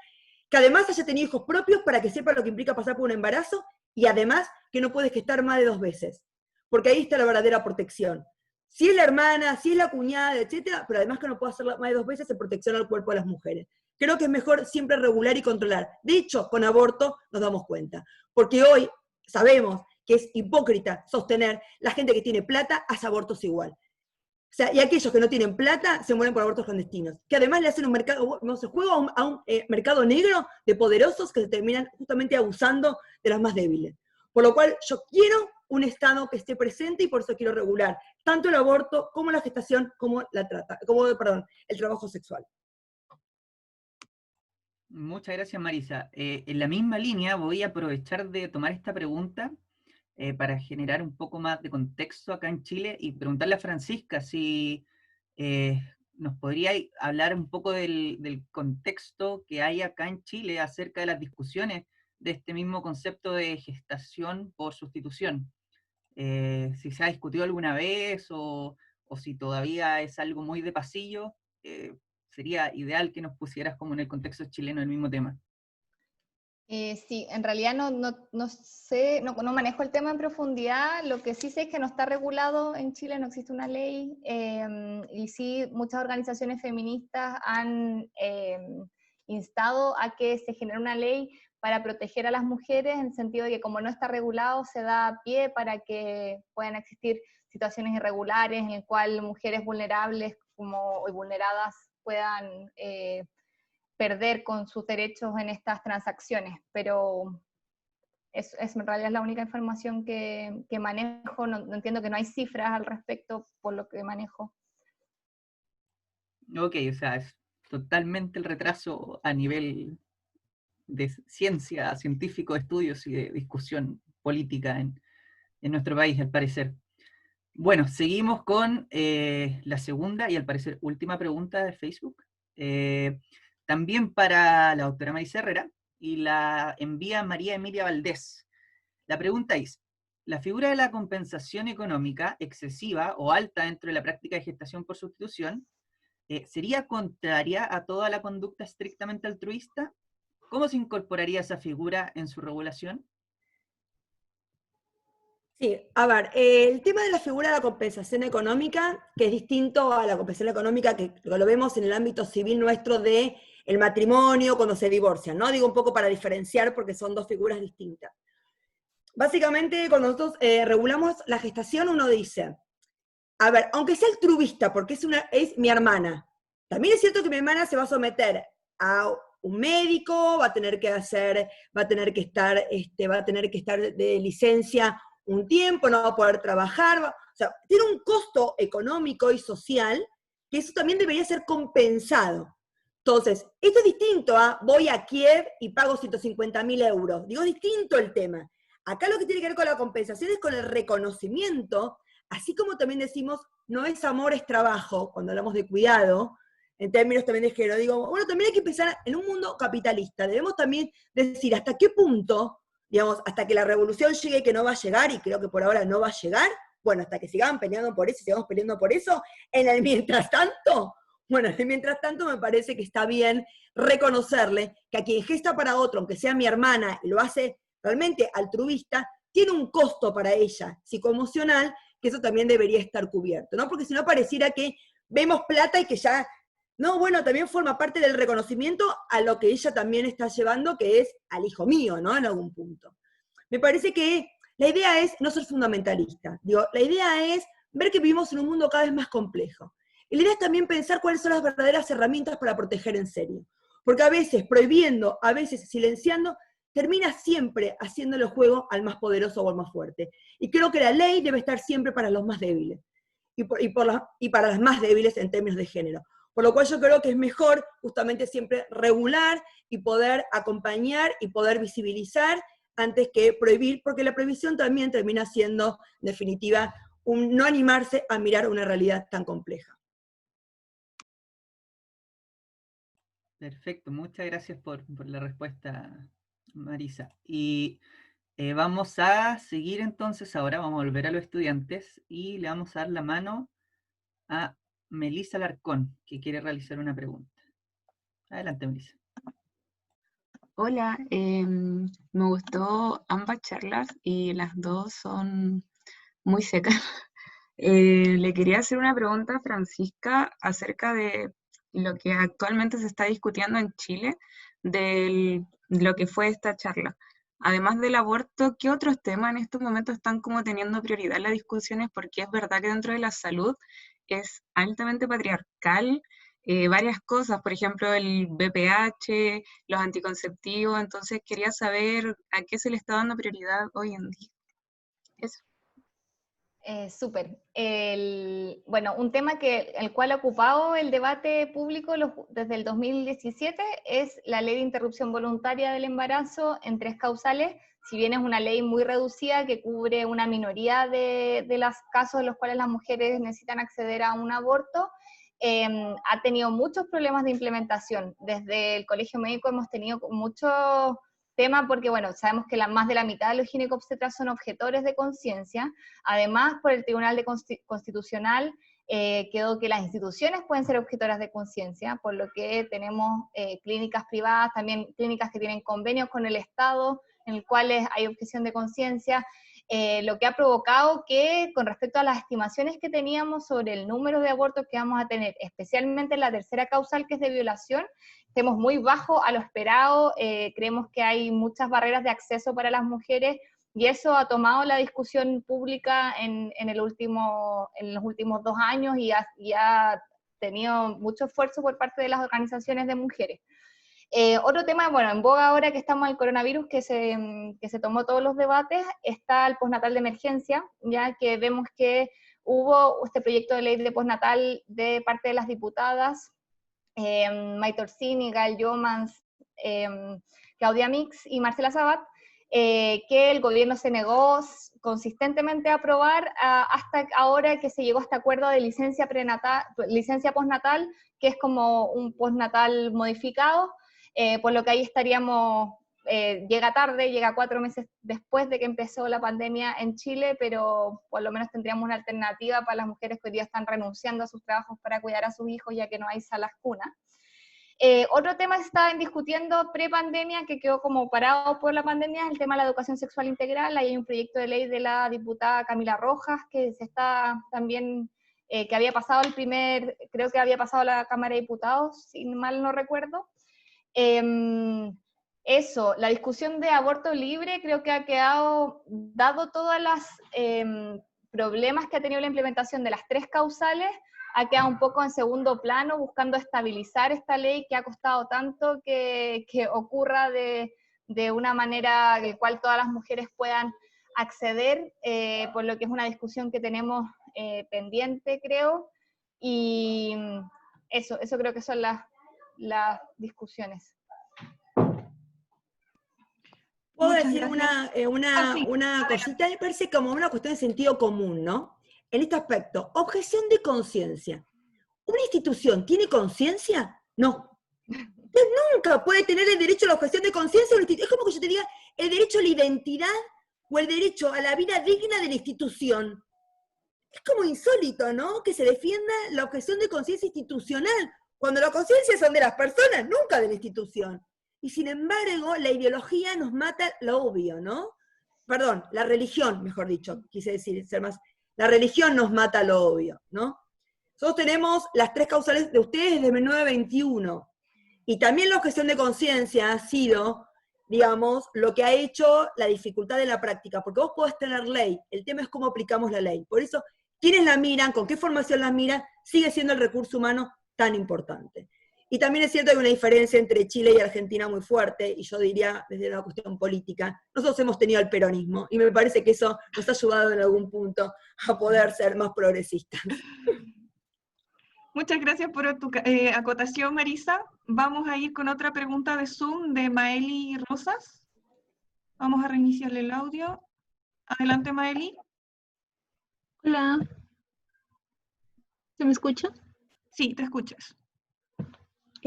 que además haya tenido hijos propios para que sepa lo que implica pasar por un embarazo, y además que no puede gestar más de 2 veces, porque ahí está la verdadera protección. Si es la hermana, si es la cuñada, etcétera, pero además que no puede hacerla más de 2 veces en protección al cuerpo de las mujeres. Creo que es mejor siempre regular y controlar. De hecho, con aborto nos damos cuenta, porque hoy sabemos que es hipócrita sostener la gente que tiene plata hace abortos igual. O sea, y aquellos que no tienen plata se mueren por abortos clandestinos, que además le hacen un mercado, no se juega a un mercado negro de poderosos que se terminan justamente abusando de las más débiles. Por lo cual yo quiero un Estado que esté presente y por eso quiero regular tanto el aborto como la gestación como el trabajo sexual. Muchas gracias, Marisa. En la misma línea voy a aprovechar de tomar esta pregunta para generar un poco más de contexto acá en Chile y preguntarle a Francisca si nos podría hablar un poco del contexto que hay acá en Chile acerca de las discusiones de este mismo concepto de gestación por sustitución. Si se ha discutido alguna vez o si todavía es algo muy de pasillo, sería ideal que nos pusieras como en el contexto chileno el mismo tema. Sí, en realidad no sé, no manejo el tema en profundidad. Lo que sí sé es que no está regulado en Chile, no existe una ley, y sí muchas organizaciones feministas han instado a que se genere una ley para proteger a las mujeres, en el sentido de que como no está regulado, se da pie para que puedan existir situaciones irregulares en las cuales mujeres vulnerables y vulneradas puedan perder con sus derechos en estas transacciones, pero en realidad es la única información que manejo. No entiendo que no hay cifras al respecto por lo que manejo. Ok, o sea, es totalmente el retraso a nivel de ciencia, científico, estudios y de discusión política en nuestro país, al parecer. Bueno, seguimos con la segunda y al parecer última pregunta de Facebook. También para la doctora Marisa Herrera, y la envía María Emilia Valdés. La pregunta es, ¿la figura de la compensación económica excesiva o alta dentro de la práctica de gestación por sustitución sería contraria a toda la conducta estrictamente altruista? ¿Cómo se incorporaría esa figura en su regulación? Sí, a ver, el tema de la figura de la compensación económica, que es distinto a la compensación económica que lo vemos en el ámbito civil nuestro de el matrimonio, cuando se divorcian, ¿no? Digo un poco para diferenciar porque son dos figuras distintas. Básicamente, cuando nosotros regulamos la gestación, uno dice, a ver, aunque sea altruista, porque es mi hermana, también es cierto que mi hermana se va a someter a un médico, va a tener que estar de licencia un tiempo, no va a poder trabajar, o sea, tiene un costo económico y social que eso también debería ser compensado. Entonces, esto es distinto a voy a Kiev y pago 150.000 euros. Digo, es distinto el tema. Acá lo que tiene que ver con la compensación es con el reconocimiento, así como también decimos, no es amor, es trabajo, cuando hablamos de cuidado, en términos también de género. Digo, bueno, también hay que pensar en un mundo capitalista. Debemos también decir hasta qué punto, digamos, hasta que la revolución llegue, que no va a llegar, y creo que por ahora no va a llegar, bueno, hasta que sigan peleando por eso, sigamos peleando por eso, en el mientras tanto, bueno, en el mientras tanto me parece que está bien reconocerle que a quien gesta para otro, aunque sea mi hermana, y lo hace realmente altruista, tiene un costo para ella psicoemocional, que eso también debería estar cubierto, ¿no? Porque si no pareciera que vemos plata y que ya, no, bueno, también forma parte del reconocimiento a lo que ella también está llevando, que es al hijo mío, ¿no? En algún punto. Me parece que la idea es no ser fundamentalista. Digo, la idea es ver que vivimos en un mundo cada vez más complejo. Y la idea es también pensar cuáles son las verdaderas herramientas para proteger en serio. Porque a veces prohibiendo, a veces silenciando, termina siempre haciéndole juego al más poderoso o al más fuerte. Y creo que la ley debe estar siempre para los más débiles. Y para las más débiles en términos de género. Por lo cual yo creo que es mejor justamente siempre regular y poder acompañar y poder visibilizar antes que prohibir, porque la prohibición también termina siendo, en definitiva, un no animarse a mirar una realidad tan compleja. Perfecto, muchas gracias por la respuesta, Marisa. Y vamos a seguir entonces ahora, vamos a volver a los estudiantes y le vamos a dar la mano a Melissa Larcón, que quiere realizar una pregunta. Adelante, Melissa. Hola, me gustó ambas charlas y las dos son muy secas. Le quería hacer una pregunta a Francisca acerca de lo que actualmente se está discutiendo en Chile, de lo que fue esta charla. Además del aborto, ¿qué otros temas en estos momentos están como teniendo prioridad en las discusiones? Porque es verdad que dentro de la salud es altamente patriarcal, varias cosas, por ejemplo, el BPH, los anticonceptivos, entonces quería saber a qué se le está dando prioridad hoy en día. Eso. Súper. Bueno, un tema el cual ha ocupado el debate público desde el 2017 es la ley de interrupción voluntaria del embarazo en 3 causales. Si bien es una ley muy reducida que cubre una minoría de los casos en los cuales las mujeres necesitan acceder a un aborto, ha tenido muchos problemas de implementación. Desde el Colegio Médico hemos tenido muchos tema porque, bueno, sabemos que más de la mitad de los ginecobstetras son objetores de conciencia. Además, por el Tribunal Constitucional quedó que las instituciones pueden ser objetoras de conciencia, por lo que tenemos clínicas privadas, también clínicas que tienen convenios con el Estado, en los cuales hay objeción de conciencia, lo que ha provocado que, con respecto a las estimaciones que teníamos sobre el número de abortos que vamos a tener, especialmente en la tercera causal, que es de violación, estemos muy bajo a lo esperado. Creemos que hay muchas barreras de acceso para las mujeres y eso ha tomado la discusión pública en los últimos 2 años y ha tenido mucho esfuerzo por parte de las organizaciones de mujeres. Otro tema, bueno, en boga ahora que estamos en el coronavirus, que se tomó todos los debates, está el postnatal de emergencia, ya que vemos que hubo este proyecto de ley de postnatal de parte de las diputadas May Torsini, Gael Jomans, Claudia Mix y Marcela Sabat, que el gobierno se negó consistentemente a aprobar hasta ahora que se llegó a este acuerdo de licencia postnatal, que es como un postnatal modificado, por lo que ahí estaríamos, llega tarde, llega 4 meses después de que empezó la pandemia en Chile, pero por lo menos tendríamos una alternativa para las mujeres que hoy día están renunciando a sus trabajos para cuidar a sus hijos, ya que no hay salas cuna. Otro tema que se estaba discutiendo pre-pandemia, que quedó como parado por la pandemia, es el tema de la educación sexual integral. Ahí hay un proyecto de ley de la diputada Camila Rojas, que se está también, que había pasado creo que había pasado a la Cámara de Diputados, si mal no recuerdo. Eso, la discusión de aborto libre creo que ha quedado, dado todos los problemas que ha tenido la implementación de las 3 causales, ha quedado un poco en segundo plano, buscando estabilizar esta ley que ha costado tanto que ocurra de una manera en la cual todas las mujeres puedan acceder, por lo que es una discusión que tenemos pendiente, creo, y eso creo que son las discusiones. Puedo Muchas decir gracias. una cosita, me parece como una cuestión de sentido común, ¿no? En este aspecto, objeción de conciencia. ¿Una institución tiene conciencia? No. Usted nunca puede tener el derecho a la objeción de conciencia. Es como que yo te diga el derecho a la identidad o el derecho a la vida digna de la institución. Es como insólito, ¿no? Que se defienda la objeción de conciencia institucional, cuando la conciencia son de las personas, nunca de la institución. Y sin embargo, la ideología nos mata lo obvio, ¿no? Perdón, la religión, mejor dicho, quise decir, ser más. La religión nos mata lo obvio, ¿no? Nosotros tenemos las 3 causales de ustedes desde 1921. Y también la objeción de conciencia ha sido, digamos, lo que ha hecho la dificultad de la práctica. Porque vos podés tener ley, el tema es cómo aplicamos la ley. Por eso, quienes la miran, con qué formación la miran, sigue siendo el recurso humano tan importante. Y también es cierto que hay una diferencia entre Chile y Argentina muy fuerte, y yo diría, desde una cuestión política, nosotros hemos tenido el peronismo, y me parece que eso nos ha ayudado en algún punto a poder ser más progresistas. Muchas gracias por tu acotación, Marisa. Vamos a ir con otra pregunta de Zoom de Maeli Rosas. Vamos a reiniciarle el audio. Adelante, Maeli. Hola. ¿Se me escucha? Sí, te escuchas.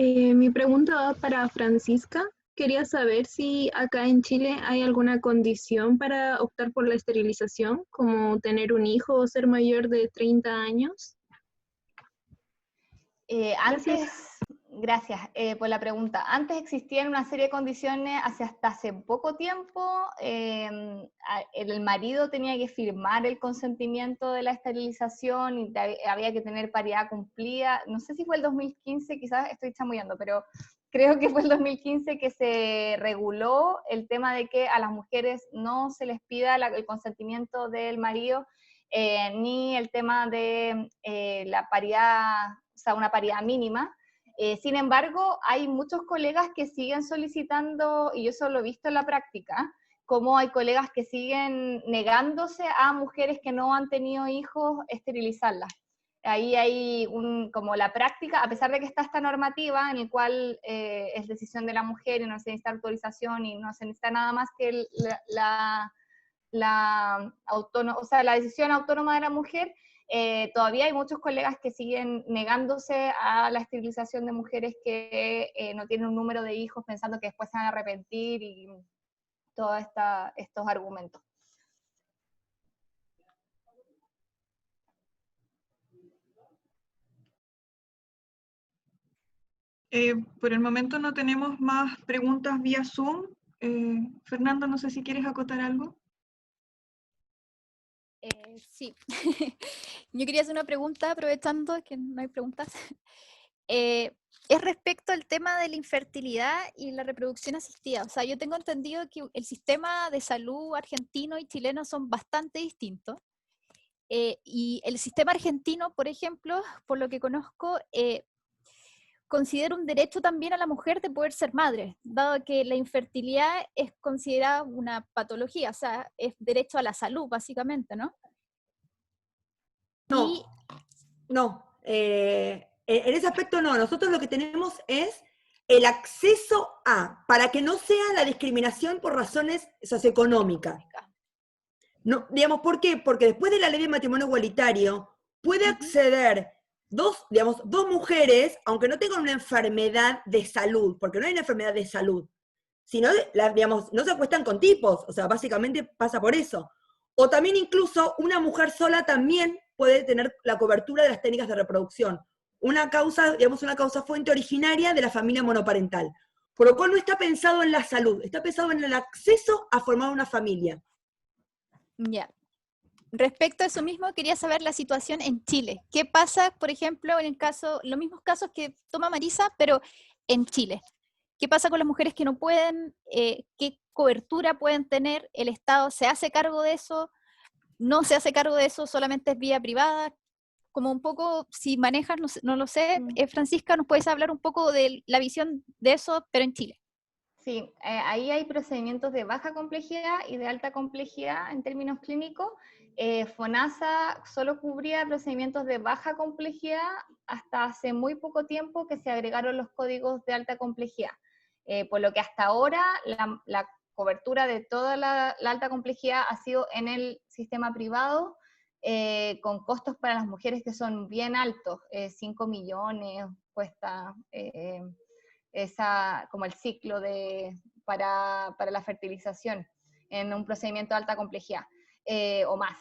Mi pregunta va para Francisca. Quería saber si acá en Chile hay alguna condición para optar por la esterilización, como tener un hijo o ser mayor de 30 años. Gracias por la pregunta. Antes existían una serie de condiciones, hasta hace poco tiempo, el marido tenía que firmar el consentimiento de la esterilización y había que tener paridad cumplida. No sé si fue el 2015, quizás estoy chamullando, pero creo que fue el 2015 que se reguló el tema de que a las mujeres no se les pida el consentimiento del marido, ni el tema de la paridad, o sea, una paridad mínima. Sin embargo, hay muchos colegas que siguen solicitando, y yo eso lo he visto en la práctica, como hay colegas que siguen negándose a mujeres que no han tenido hijos esterilizarlas. Ahí hay como la práctica, a pesar de que está esta normativa en el cual es decisión de la mujer y no se necesita autorización y no se necesita nada más que la decisión autónoma de la mujer, todavía hay muchos colegas que siguen negándose a la esterilización de mujeres que no tienen un número de hijos, pensando que después se van a arrepentir y todos estos argumentos. Por el momento no tenemos más preguntas vía Zoom. Fernanda, no sé si quieres acotar algo. Sí, yo quería hacer una pregunta, aprovechando que no hay preguntas. Es respecto al tema de la infertilidad y la reproducción asistida. O sea, yo tengo entendido que el sistema de salud argentino y chileno son bastante distintos. Y el sistema argentino, por ejemplo, por lo que conozco, considera un derecho también a la mujer de poder ser madre, dado que la infertilidad es considerada una patología, o sea, es derecho a la salud, básicamente, ¿no? No. En ese aspecto no. Nosotros lo que tenemos es el acceso a, para que no sea la discriminación por razones socioeconómicas. No, digamos, ¿por qué? Porque después de la ley de matrimonio igualitario, puede acceder dos mujeres, aunque no tengan una enfermedad de salud, porque no hay una enfermedad de salud, sino, no se acuestan con tipos, o sea, básicamente pasa por eso. O también incluso una mujer sola también puede tener la cobertura de las técnicas de reproducción. una causa, digamos, una causa fuente originaria de la familia monoparental. Por lo cual no está pensado en la salud, está pensado en el acceso a formar una familia. Ya. Respecto a eso mismo, quería saber la situación en Chile. ¿Qué pasa, por ejemplo, en el caso, los mismos casos que toma Marisa, pero en Chile? ¿Qué pasa con las mujeres que no pueden? ¿Qué cobertura pueden tener? ¿El Estado se hace cargo de eso? ¿No se hace cargo de eso? ¿Solamente es vía privada? Como un poco, si manejas, no lo sé, Francisca, ¿nos puedes hablar un poco de la visión de eso, pero en Chile? Sí, ahí hay procedimientos de baja complejidad y de alta complejidad en términos clínicos. FONASA solo cubría procedimientos de baja complejidad hasta hace muy poco tiempo que se agregaron los códigos de alta complejidad. Por lo que hasta ahora la cobertura de toda la alta complejidad ha sido en el sistema privado, con costos para las mujeres que son bien altos, 5 millones cuesta como el ciclo para la fertilización en un procedimiento de alta complejidad o más.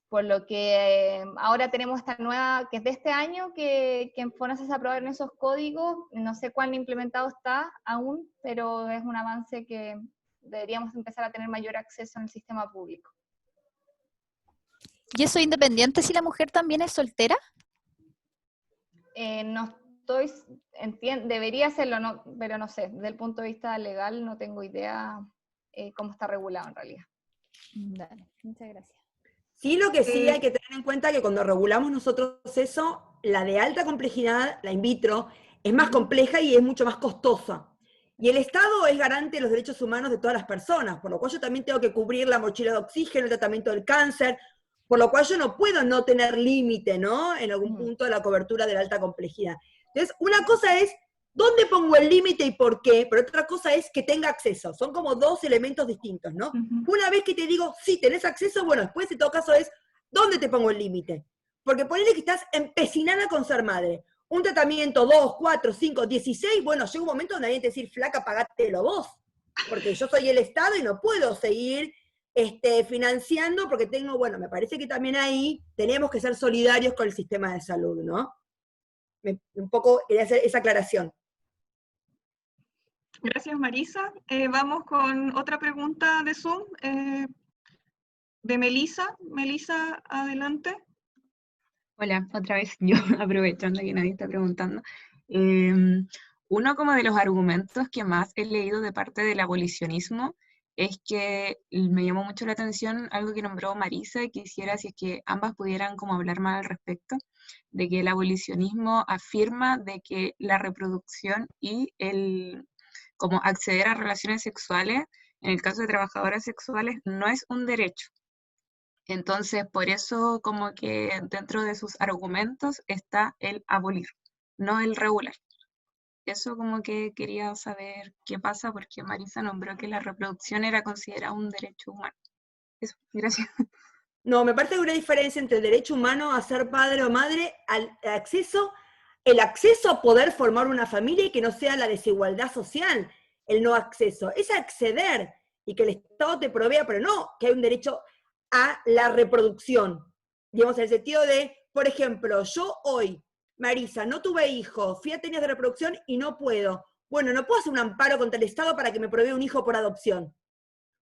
Por lo que ahora tenemos esta nueva, que es de este año, que en FONASA se aprobaron esos códigos, no sé cuál implementado está aún, pero es un avance que deberíamos empezar a tener mayor acceso en el sistema público. ¿Y eso independiente si la mujer también es soltera? No estoy, debería serlo, no, pero no sé, desde el punto de vista legal no tengo idea cómo está regulado en realidad. Dale, muchas gracias. Sí, lo que sí hay que tener en cuenta que cuando regulamos nosotros eso, la de alta complejidad, la in vitro, es más compleja y es mucho más costosa. Y el Estado es garante de los derechos humanos de todas las personas, por lo cual yo también tengo que cubrir la mochila de oxígeno, el tratamiento del cáncer, por lo cual yo no puedo no tener límite, ¿no? En algún punto de la cobertura de la alta complejidad. Entonces, una cosa es dónde pongo el límite y por qué, pero otra cosa es que tenga acceso. Son como dos elementos distintos, ¿no? Una vez que te digo, sí, tenés acceso, bueno, después en todo caso es, ¿dónde te pongo el límite? Porque ponele que estás empecinada con ser madre. Un tratamiento, 2, 4, 5, 16, bueno, llega un momento donde hay que decir, flaca, pagátelo vos. Porque yo soy el Estado y no puedo seguir financiando porque tengo, bueno, me parece que también ahí tenemos que ser solidarios con el sistema de salud, ¿no? Un poco quería hacer esa aclaración. Gracias, Marisa. Vamos con otra pregunta de Zoom, de Melisa. Melisa, adelante. Hola, otra vez yo, aprovechando que nadie está preguntando. Uno como de los argumentos que más he leído de parte del abolicionismo es que me llamó mucho la atención algo que nombró Marisa, y quisiera si es que ambas pudieran como hablar más al respecto, de que el abolicionismo afirma de que la reproducción y el como acceder a relaciones sexuales, en el caso de trabajadoras sexuales, no es un derecho. Entonces, por eso como que dentro de sus argumentos está el abolir, no el regular. Eso como que quería saber qué pasa, porque Marisa nombró que la reproducción era considerada un derecho humano. Eso, gracias. No, me parece que hay una diferencia entre el derecho humano a ser padre o madre, el acceso a poder formar una familia y que no sea la desigualdad social, el no acceso. Es acceder y que el Estado te provea, pero no que hay un derecho a la reproducción. Digamos, en el sentido de, por ejemplo, yo hoy, Marisa, no tuve hijos, fui a técnicas de reproducción y no puedo. Bueno, no puedo hacer un amparo contra el Estado para que me provea un hijo por adopción,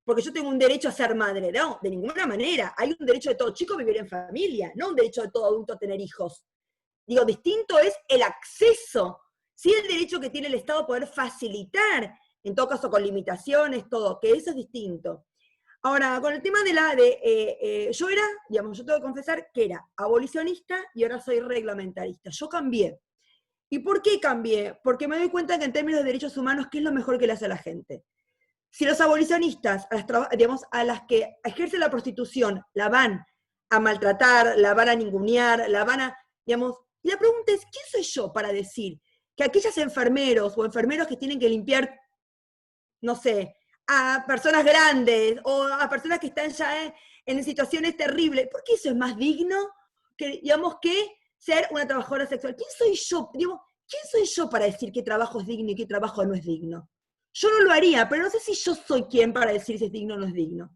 porque yo tengo un derecho a ser madre. No, de ninguna manera. Hay un derecho de todo chico a vivir en familia, no un derecho de todo adulto a tener hijos. Digo, distinto es el acceso, sí, el derecho que tiene el Estado a poder facilitar, en todo caso con limitaciones, todo, que eso es distinto. Ahora, con el tema de yo era, digamos, yo tengo que confesar que era abolicionista y ahora soy reglamentarista. Yo cambié. ¿Y por qué cambié? Porque me doy cuenta que en términos de derechos humanos, ¿qué es lo mejor que le hace a la gente? Si los abolicionistas, a las que ejercen la prostitución, la van a maltratar, la van a ningunear, la van a, digamos, y la pregunta es, ¿quién soy yo para decir que aquellos enfermeros o enfermeros que tienen que limpiar, no sé, a personas grandes o a personas que están ya en situaciones terribles, ¿por qué eso es más digno que, digamos, que ser una trabajadora sexual? ¿Quién soy yo? Digo, ¿quién soy yo para decir qué trabajo es digno y qué trabajo no es digno? Yo no lo haría, pero no sé si yo soy quien para decir si es digno o no es digno.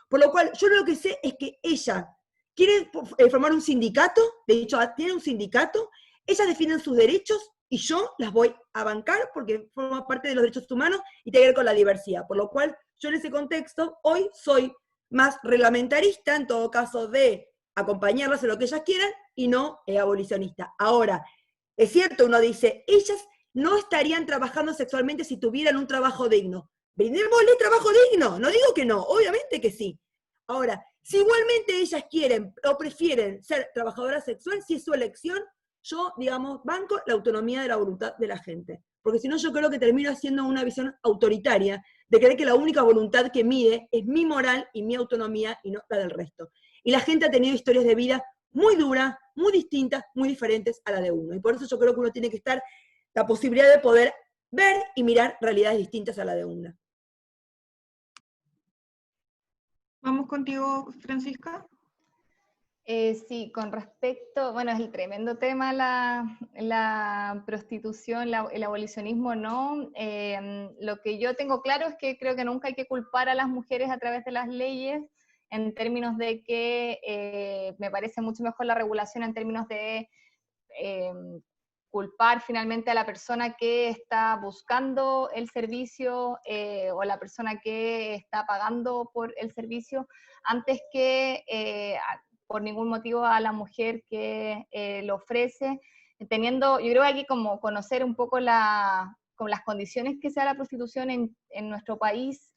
Por lo cual, yo lo que sé es que ella quiere formar un sindicato, de hecho tiene un sindicato, ellas definen sus derechos y yo las voy a bancar porque forma parte de los derechos humanos y tiene que ver con la diversidad. Por lo cual, yo en ese contexto, hoy soy más reglamentarista, en todo caso de acompañarlas en lo que ellas quieran, y no abolicionista. Ahora, es cierto, uno dice, ellas no estarían trabajando sexualmente si tuvieran un trabajo digno. Brindémosle trabajo digno, no digo que no, obviamente que sí. Ahora, si igualmente ellas quieren o prefieren ser trabajadoras sexuales, si es su elección, yo, digamos, banco la autonomía de la voluntad de la gente. Porque si no, yo creo que termino haciendo una visión autoritaria de creer que la única voluntad que mide es mi moral y mi autonomía y no la del resto. Y la gente ha tenido historias de vida muy duras, muy distintas, muy diferentes a la de uno. Y por eso yo creo que uno tiene que estar la posibilidad de poder ver y mirar realidades distintas a la de una. Vamos contigo, Francisca. Sí, con respecto, bueno, es el tremendo tema la prostitución, el abolicionismo, ¿no? Lo que yo tengo claro es que creo que nunca hay que culpar a las mujeres a través de las leyes, en términos de que me parece mucho mejor la regulación en términos de culpar finalmente a la persona que está buscando el servicio o la persona que está pagando por el servicio, antes que por ningún motivo a la mujer que lo ofrece, teniendo, yo creo que hay que como conocer un poco con las condiciones que sea la prostitución en nuestro país.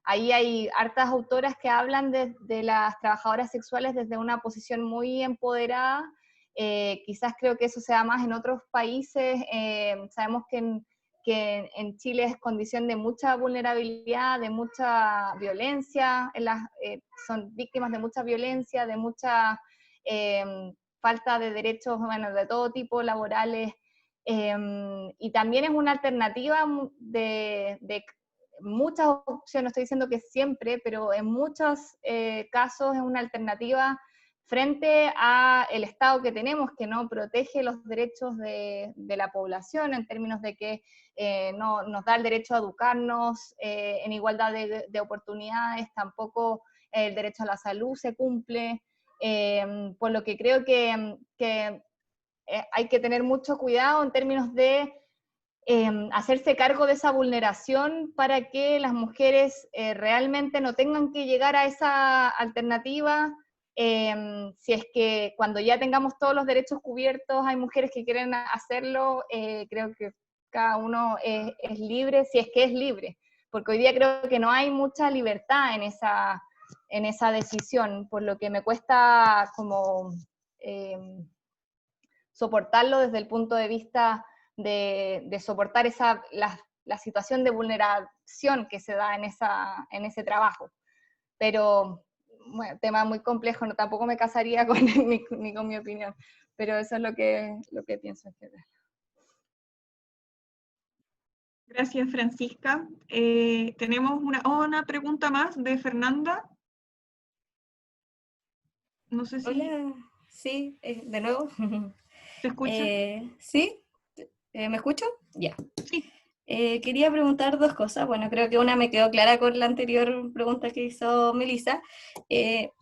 Ahí hay hartas autoras que hablan de las trabajadoras sexuales desde una posición muy empoderada. Quizás creo que eso se da más en otros países. Sabemos que en Chile es condición de mucha vulnerabilidad, de mucha violencia, son víctimas de mucha violencia, de mucha falta de derechos, bueno, de todo tipo, laborales, y también es una alternativa de muchas opciones, no estoy diciendo que siempre, pero en muchos casos es una alternativa frente al Estado que tenemos, que no protege los derechos de la población, en términos de que no nos da el derecho a educarnos en igualdad de oportunidades, tampoco el derecho a la salud se cumple, por lo que creo que hay que tener mucho cuidado en términos de hacerse cargo de esa vulneración para que las mujeres realmente no tengan que llegar a esa alternativa. Si es que cuando ya tengamos todos los derechos cubiertos hay mujeres que quieren hacerlo, creo que cada uno es libre, si es que es libre, porque hoy día creo que no hay mucha libertad en esa decisión, por lo que me cuesta como soportarlo desde el punto de vista de soportar la situación de vulneración que se da en ese trabajo. Pero, bueno, tema muy complejo, no, tampoco me casaría ni con mi opinión, pero eso es lo que pienso. Gracias, Francisca. Tenemos una pregunta más de Fernanda. No sé si... Hola, sí, de nuevo. ¿Se escucha? ¿Sí? ¿Me escucho? Ya. Sí. Quería preguntar dos cosas. Bueno, creo que una me quedó clara con la anterior pregunta que hizo Melissa.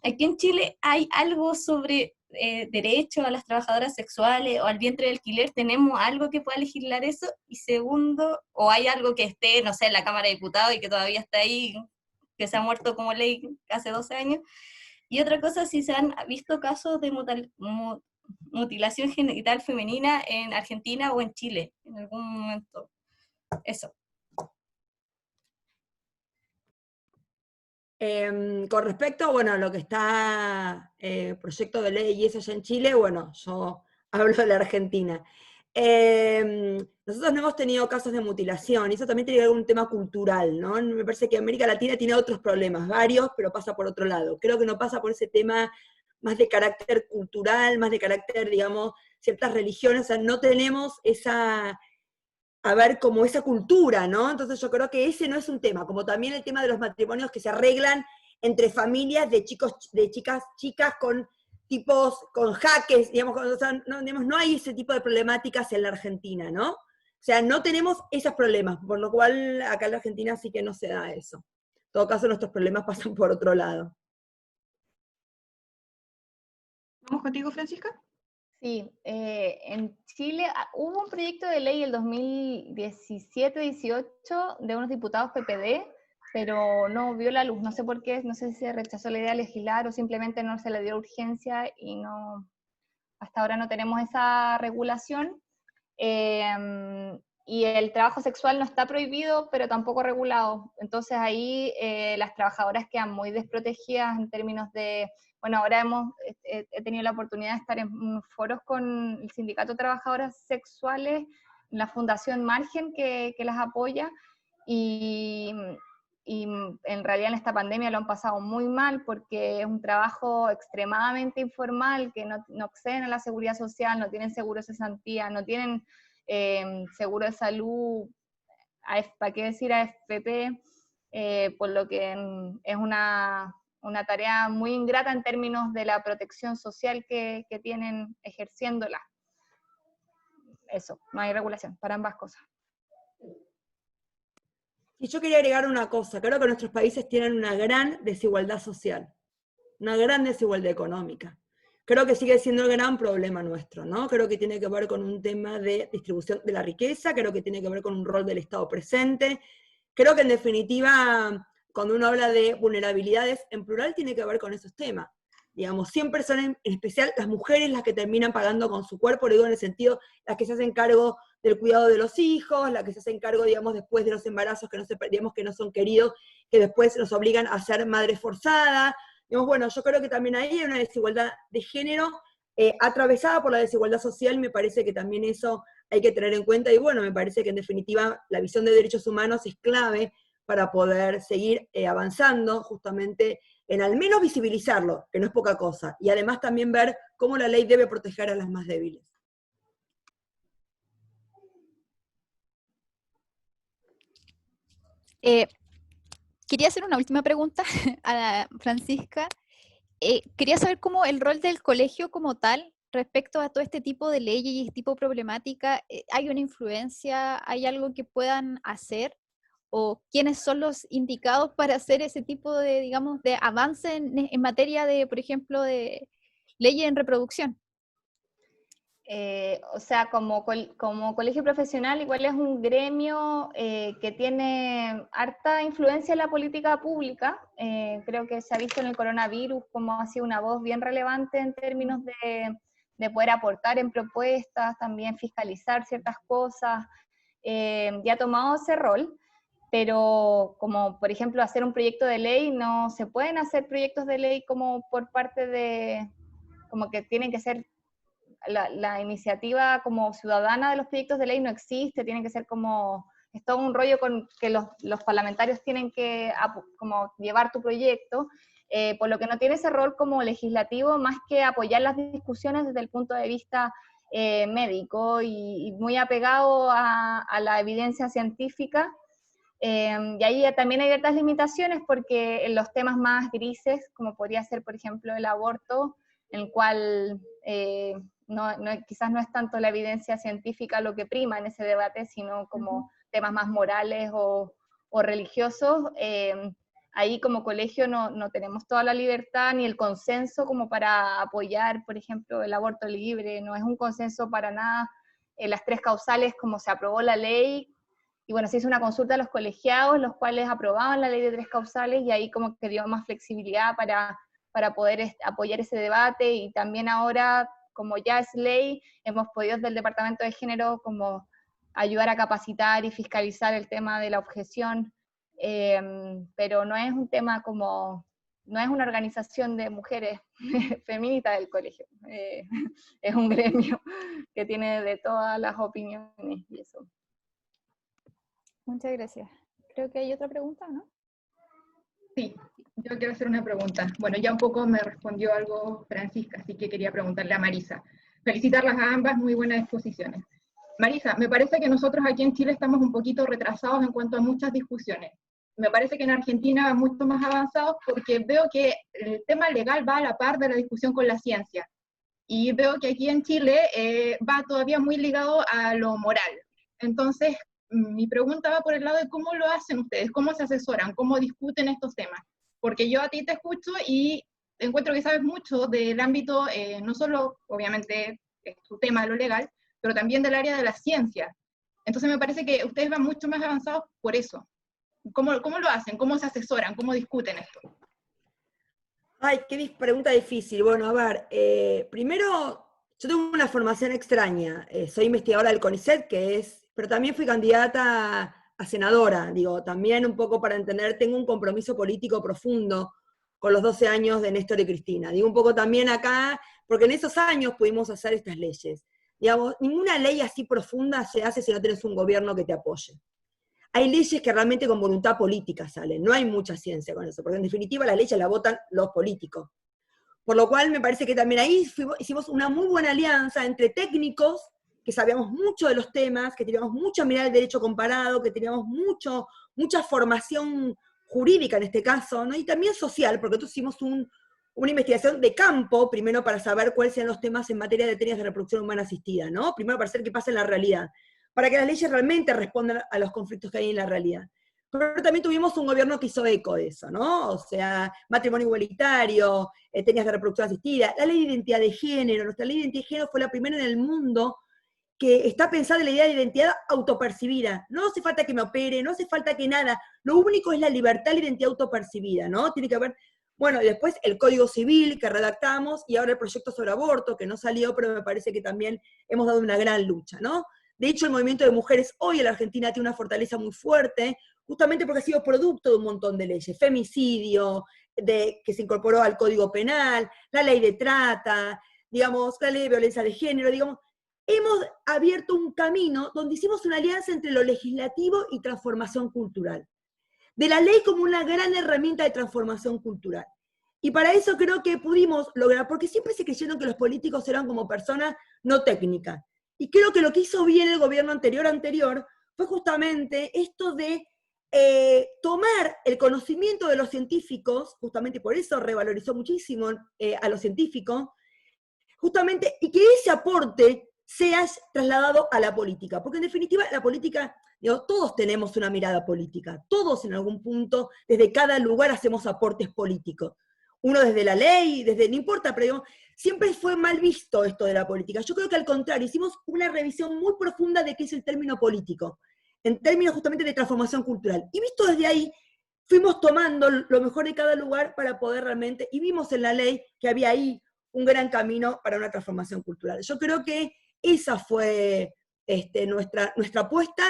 Aquí en Chile hay algo sobre derecho a las trabajadoras sexuales o al vientre de alquiler. ¿Tenemos algo que pueda legislar eso? Y segundo, ¿o hay algo que esté, no sé, en la Cámara de Diputados y que todavía está ahí, que se ha muerto como ley hace 12 años? Y otra cosa, si se han visto casos de mutilación genital femenina en Argentina o en Chile en algún momento. Eso. Con respecto, bueno, a lo que está proyecto de ley y eso allá en Chile, bueno, yo hablo de la Argentina. Nosotros no hemos tenido casos de mutilación, y eso también tiene que ver con un tema cultural, ¿no? Me parece que América Latina tiene otros problemas, varios, pero pasa por otro lado. Creo que no pasa por ese tema más de carácter cultural, más de carácter, digamos, ciertas religiones, o sea, no tenemos esa, a ver, como esa cultura, ¿no? Entonces yo creo que ese no es un tema, como también el tema de los matrimonios que se arreglan entre familias de chicas con tipos, con jaques, digamos, o sea, no hay ese tipo de problemáticas en la Argentina, ¿no? O sea, no tenemos esos problemas, por lo cual acá en la Argentina sí que no se da eso. En todo caso, nuestros problemas pasan por otro lado. ¿Vamos contigo, Francisca? Sí, en Chile hubo un proyecto de ley el 2017-18 de unos diputados PPD, pero no vio la luz, no sé por qué, no sé si se rechazó la idea de legislar o simplemente no se le dio urgencia y no, hasta ahora no tenemos esa regulación. Y el trabajo sexual no está prohibido, pero tampoco regulado. Entonces ahí las trabajadoras quedan muy desprotegidas en términos de, bueno, ahora he tenido la oportunidad de estar en foros con el Sindicato de Trabajadoras Sexuales, la Fundación Margen que las apoya, y en realidad en esta pandemia lo han pasado muy mal porque es un trabajo extremadamente informal, que no acceden a la seguridad social, no tienen seguro de cesantía, no tienen seguro de salud, ¿para qué decir AFP? Por lo que es una tarea muy ingrata en términos de la protección social que tienen ejerciéndola. Eso, no hay regulación para ambas cosas. Y yo quería agregar una cosa, creo que nuestros países tienen una gran desigualdad social, una gran desigualdad económica. Creo que sigue siendo el gran problema nuestro, ¿no? Creo que tiene que ver con un tema de distribución de la riqueza, creo que tiene que ver con un rol del Estado presente. Creo que en definitiva, cuando uno habla de vulnerabilidades, en plural tiene que ver con esos temas. Digamos, siempre son en especial las mujeres las que terminan pagando con su cuerpo, lo digo en el sentido, las que se hacen cargo del cuidado de los hijos, las que se hacen cargo, digamos, después de los embarazos que digamos, que no son queridos, que después los obligan a ser madres forzadas. Digamos, bueno, yo creo que también ahí hay una desigualdad de género atravesada por la desigualdad social, me parece que también eso hay que tener en cuenta, y bueno, me parece que en definitiva la visión de derechos humanos es clave para poder seguir avanzando justamente en al menos visibilizarlo, que no es poca cosa, y además también ver cómo la ley debe proteger a las más débiles. Quería hacer una última pregunta a la Francisca. Quería saber cómo el rol del colegio como tal respecto a todo este tipo de leyes y este tipo de problemática, ¿hay una influencia? ¿Hay algo que puedan hacer? ¿O quiénes son los indicados para hacer ese tipo de, digamos, de avance en materia de, por ejemplo, de leyes en reproducción? O sea, como colegio profesional, igual es un gremio que tiene harta influencia en la política pública. Creo que se ha visto en el coronavirus como ha sido una voz bien relevante en términos de poder aportar en propuestas, también fiscalizar ciertas cosas. Ya ha tomado ese rol, pero como por ejemplo hacer un proyecto de ley, no se pueden hacer proyectos de ley como por parte de, como que tienen que ser la iniciativa como ciudadana de los proyectos de ley no existe, tiene que ser como, es todo un rollo con que los parlamentarios tienen que como llevar tu proyecto, por lo que no tiene ese rol como legislativo más que apoyar las discusiones desde el punto de vista médico y muy apegado a la evidencia científica. Y ahí también hay ciertas limitaciones porque en los temas más grises, como podría ser por ejemplo el aborto, en el cual quizás no es tanto la evidencia científica lo que prima en ese debate, sino como temas más morales o religiosos, ahí como colegio no tenemos toda la libertad ni el consenso como para apoyar, por ejemplo, el aborto libre, no es un consenso para nada, las 3 causales como se aprobó la ley, y bueno, se hizo una consulta a los colegiados, los cuales aprobaban la ley de 3 causales, y ahí como que dio más flexibilidad para poder apoyar ese debate, y también ahora, como ya es ley, hemos podido desde el Departamento de Género como ayudar a capacitar y fiscalizar el tema de la objeción, pero no es un tema como, no es una organización de mujeres feministas del colegio, es un gremio que tiene de todas las opiniones y eso. Muchas gracias. Creo que hay otra pregunta, ¿no? Sí, yo quiero hacer una pregunta. Bueno, ya un poco me respondió algo Francisca, así que quería preguntarle a Marisa. Felicitarlas a ambas, muy buenas exposiciones. Marisa, me parece que nosotros aquí en Chile estamos un poquito retrasados en cuanto a muchas discusiones. Me parece que en Argentina van mucho más avanzados porque veo que el tema legal va a la par de la discusión con la ciencia. Y veo que aquí en Chile va todavía muy ligado a lo moral. Entonces, mi pregunta va por el lado de cómo lo hacen ustedes, cómo se asesoran, cómo discuten estos temas. Porque yo a ti te escucho y encuentro que sabes mucho del ámbito, no solo, obviamente, es su tema, lo legal, pero también del área de la ciencia. Entonces me parece que ustedes van mucho más avanzados por eso. ¿Cómo lo hacen? ¿Cómo se asesoran? ¿Cómo discuten esto? Ay, qué pregunta difícil. Bueno, a ver, primero, yo tengo una formación extraña. Soy investigadora del CONICET, pero también fui candidata a senadora. Digo, también un poco para entender, tengo un compromiso político profundo con los 12 años de Néstor y Cristina. Digo un poco también acá, porque en esos años pudimos hacer estas leyes. Digamos, ninguna ley así profunda se hace si no tienes un gobierno que te apoye. Hay leyes que realmente con voluntad política salen, no hay mucha ciencia con eso, porque en definitiva las leyes las votan los políticos. Por lo cual me parece que también ahí hicimos una muy buena alianza entre técnicos, que sabíamos mucho de los temas, que teníamos mucha mirada del derecho comparado, que teníamos mucha formación jurídica en este caso, ¿no? Y también social, porque nosotros hicimos una investigación de campo, primero para saber cuáles eran los temas en materia de técnicas de reproducción humana asistida, ¿no? Primero para saber qué pasa en la realidad, para que las leyes realmente respondan a los conflictos que hay en la realidad. Pero también tuvimos un gobierno que hizo eco de eso, ¿no? O sea, matrimonio igualitario, técnicas de reproducción asistida, la ley de identidad de género. Nuestra ley de identidad de género fue la primera en el mundo que está pensada en la idea de identidad autopercibida. No hace falta que me opere, no hace falta que nada. Lo único es la libertad y la identidad autopercibida, ¿no? Tiene que haber, bueno, y después el Código Civil que redactamos, y ahora el proyecto sobre aborto, que no salió, pero me parece que también hemos dado una gran lucha, ¿no? De hecho, el movimiento de mujeres hoy en la Argentina tiene una fortaleza muy fuerte, justamente porque ha sido producto de un montón de leyes. Femicidio, que se incorporó al Código Penal, la ley de trata, digamos, la ley de violencia de género, digamos. Hemos abierto un camino donde hicimos una alianza entre lo legislativo y transformación cultural. De la ley como una gran herramienta de transformación cultural. Y para eso creo que pudimos lograr, porque siempre se creyeron que los políticos eran como personas no técnicas. Y creo que lo que hizo bien el gobierno anterior fue justamente esto de tomar el conocimiento de los científicos, justamente por eso revalorizó muchísimo a los científicos, justamente, y que ese aporte sea trasladado a la política. Porque en definitiva la política, digo, todos tenemos una mirada política, todos en algún punto, desde cada lugar hacemos aportes políticos. Uno desde la ley, no importa, pero digamos, siempre fue mal visto esto de la política. Yo creo que al contrario, hicimos una revisión muy profunda de qué es el término político, en términos justamente de transformación cultural. Y visto desde ahí, fuimos tomando lo mejor de cada lugar para poder realmente, y vimos en la ley que había ahí un gran camino para una transformación cultural. Yo creo que esa fue nuestra apuesta,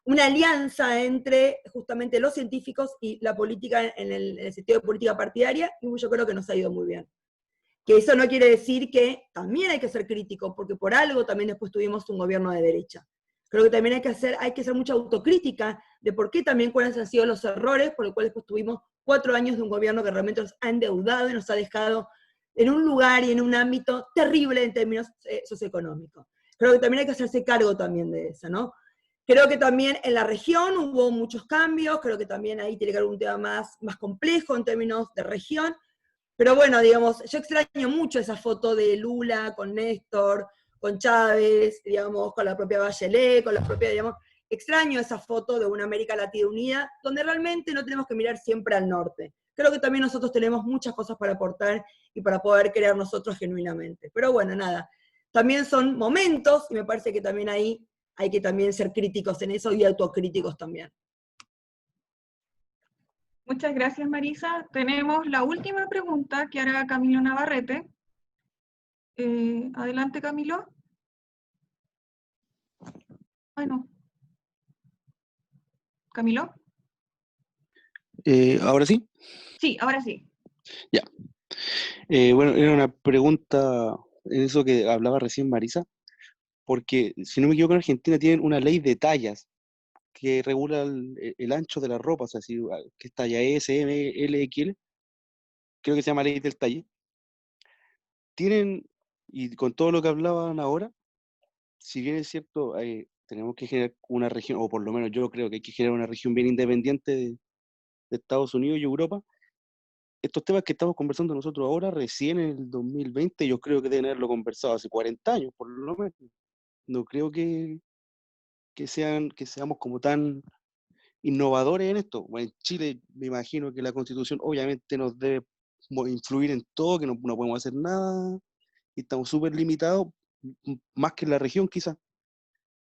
una alianza entre justamente los científicos y la política en el sentido de política partidaria, y yo creo que nos ha ido muy bien. Que eso no quiere decir que también hay que ser crítico, porque por algo también después tuvimos un gobierno de derecha. Creo que también hay que hacer mucha autocrítica de por qué también cuáles han sido los errores por los cuales después tuvimos 4 años de un gobierno que realmente nos ha endeudado y nos ha dejado en un lugar y en un ámbito terrible en términos socioeconómicos. Creo que también hay que hacerse cargo también de eso, ¿no? Creo que también en la región hubo muchos cambios, creo que también ahí tiene que haber un tema más complejo en términos de región, pero bueno, digamos, yo extraño mucho esa foto de Lula con Néstor, con Chávez, digamos, con la propia Bachelet, con la propia, digamos, extraño esa foto de una América Latina unida, donde realmente no tenemos que mirar siempre al norte. Creo que también nosotros tenemos muchas cosas para aportar y para poder crear nosotros genuinamente. Pero bueno, nada, también son momentos, y me parece que también ahí hay que también ser críticos en eso y autocríticos también. Muchas gracias, Marisa. Tenemos la última pregunta que hará Camilo Navarrete. Adelante, Camilo. Ay, no. ¿Camilo? ¿Ahora sí? Sí, ahora sí. Ya. Bueno, era una pregunta en eso que hablaba recién Marisa, porque si no me equivoco en Argentina tienen una ley de tallas que regula el ancho de la ropa, o sea, si, que es talla S, M, L, XL, creo que se llama ley del talle. Tienen, y con todo lo que hablaban ahora, si bien es cierto, tenemos que generar una región, o por lo menos yo creo que hay que generar una región bien independiente de Estados Unidos y Europa, estos temas que estamos conversando nosotros ahora, recién en el 2020, yo creo que deben haberlo conversado hace 40 años, por lo menos. No creo que seamos como tan innovadores en esto. Bueno, en Chile me imagino que la Constitución obviamente nos debe influir en todo, que no podemos hacer nada, y estamos súper limitados, más que en la región quizás,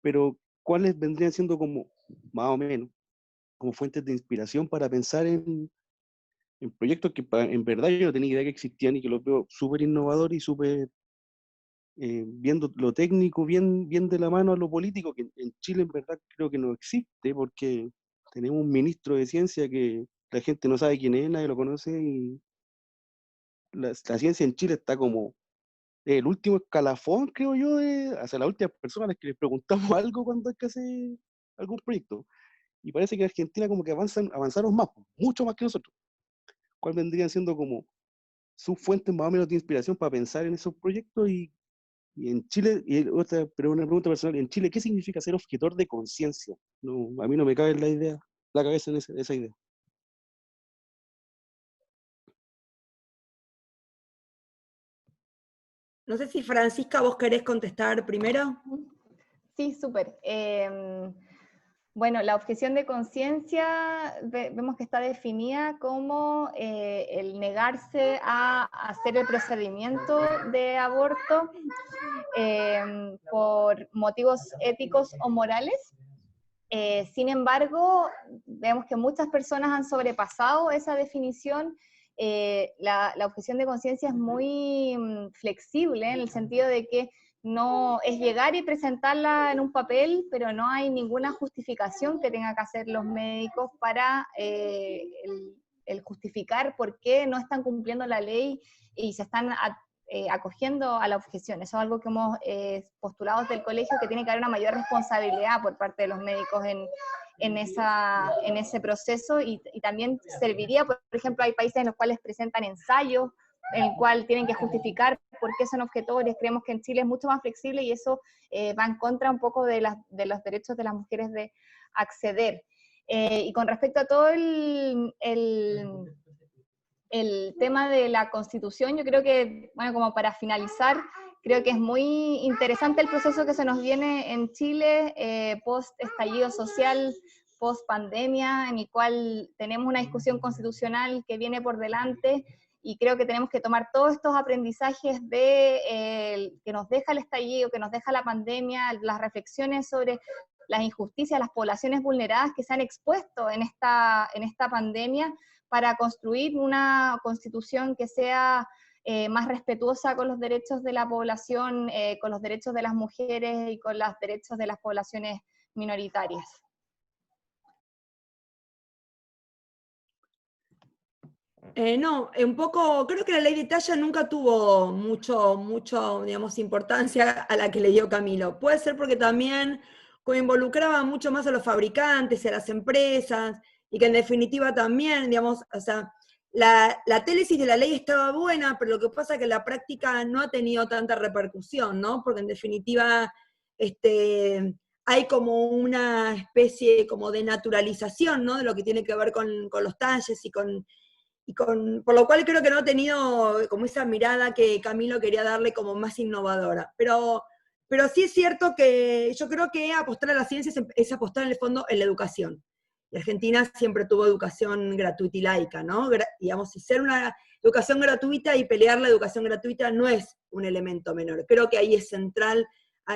pero ¿cuáles vendrían siendo como, más o menos, como fuentes de inspiración para pensar en proyectos que en verdad yo no tenía idea que existían y que los veo súper innovadores y súper viendo lo técnico bien de la mano a lo político, que en Chile en verdad creo que no existe, porque tenemos un ministro de ciencia que la gente no sabe quién es, nadie lo conoce, y la ciencia en Chile está como el último escalafón, creo yo, hacia las últimas personas a las que les preguntamos algo cuando hay que hacer algún proyecto. Y parece que en Argentina como que avanzaron más, mucho más que nosotros. ¿Cuáles vendrían siendo como sus fuentes más o menos de inspiración para pensar en esos proyectos? Y en Chile, pero una pregunta personal, en Chile, ¿qué significa ser objetor de conciencia? No, a mí no me cabe la cabeza en esa idea. No sé si Francisca, vos querés contestar primero. Sí, súper. Bueno, la objeción de conciencia vemos que está definida como el negarse a hacer el procedimiento de aborto por motivos éticos o morales. Sin embargo, vemos que muchas personas han sobrepasado esa definición. La objeción de conciencia es muy flexible en el sentido de que no es llegar y presentarla en un papel, pero no hay ninguna justificación que tengan que hacer los médicos para el justificar por qué no están cumpliendo la ley y se están acogiendo a la objeción. Eso es algo que hemos postulado desde el colegio, que tiene que haber una mayor responsabilidad por parte de los médicos en ese proceso, y también serviría, por ejemplo, hay países en los cuales presentan ensayos en el cual tienen que justificar por qué son objetores. Creemos que en Chile es mucho más flexible y eso va en contra un poco de los derechos de las mujeres de acceder. Y con respecto a todo el tema de la Constitución, yo creo que, bueno, como para finalizar, creo que es muy interesante el proceso que se nos viene en Chile, post-estallido social, post-pandemia, en el cual tenemos una discusión constitucional que viene por delante, y creo que tenemos que tomar todos estos aprendizajes que nos deja el estallido, que nos deja la pandemia, las reflexiones sobre las injusticias, las poblaciones vulneradas que se han expuesto en esta pandemia, para construir una constitución que sea más respetuosa con los derechos de la población, con los derechos de las mujeres y con los derechos de las poblaciones minoritarias. No, un poco, creo que la ley de talla nunca tuvo mucho, digamos, importancia a la que le dio Camilo. Puede ser porque también como involucraba mucho más a los fabricantes y a las empresas, y que en definitiva también, digamos, o sea, la tesis de la ley estaba buena, pero lo que pasa es que en la práctica no ha tenido tanta repercusión, ¿no? Porque en definitiva hay como una especie como de naturalización, ¿no? De lo que tiene que ver con los talles por lo cual creo que no ha tenido como esa mirada que Camilo quería darle como más innovadora. Pero sí es cierto que yo creo que apostar a la ciencia es apostar en el fondo en la educación. Y Argentina siempre tuvo educación gratuita y laica, ¿no? Digamos, y ser una educación gratuita y pelear la educación gratuita no es un elemento menor. Creo que ahí es central,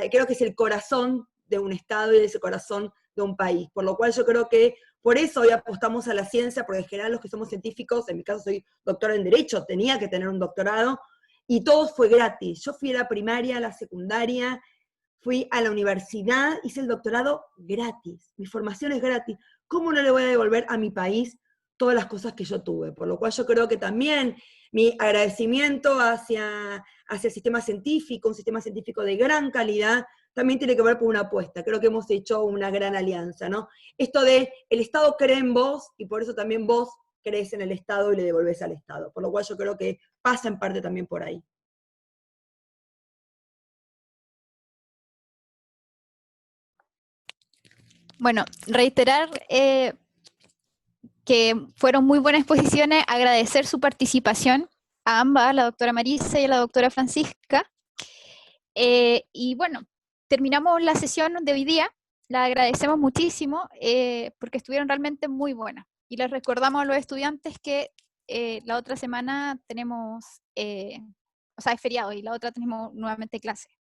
creo que es el corazón de un Estado y es el corazón de un país. Por lo cual yo creo que por eso hoy apostamos a la ciencia, porque en general los que somos científicos, en mi caso soy doctora en Derecho, tenía que tener un doctorado, y todo fue gratis. Yo fui a la primaria, a la secundaria, fui a la universidad, hice el doctorado gratis. Mi formación es gratis. ¿Cómo no le voy a devolver a mi país todas las cosas que yo tuve? Por lo cual yo creo que también mi agradecimiento hacia el sistema científico, un sistema científico de gran calidad, también tiene que ver con una apuesta. Creo que hemos hecho una gran alianza, ¿no? Esto de el Estado cree en vos, y por eso también vos crees en el Estado y le devolvés al Estado. Por lo cual yo creo que pasa en parte también por ahí. Bueno, reiterar que fueron muy buenas exposiciones, agradecer su participación a ambas, a la doctora Marisa y a la doctora Francisca. Y bueno, terminamos la sesión de hoy día, la agradecemos muchísimo porque estuvieron realmente muy buenas. Y les recordamos a los estudiantes que la otra semana tenemos, o sea, es feriado y la otra tenemos nuevamente clase.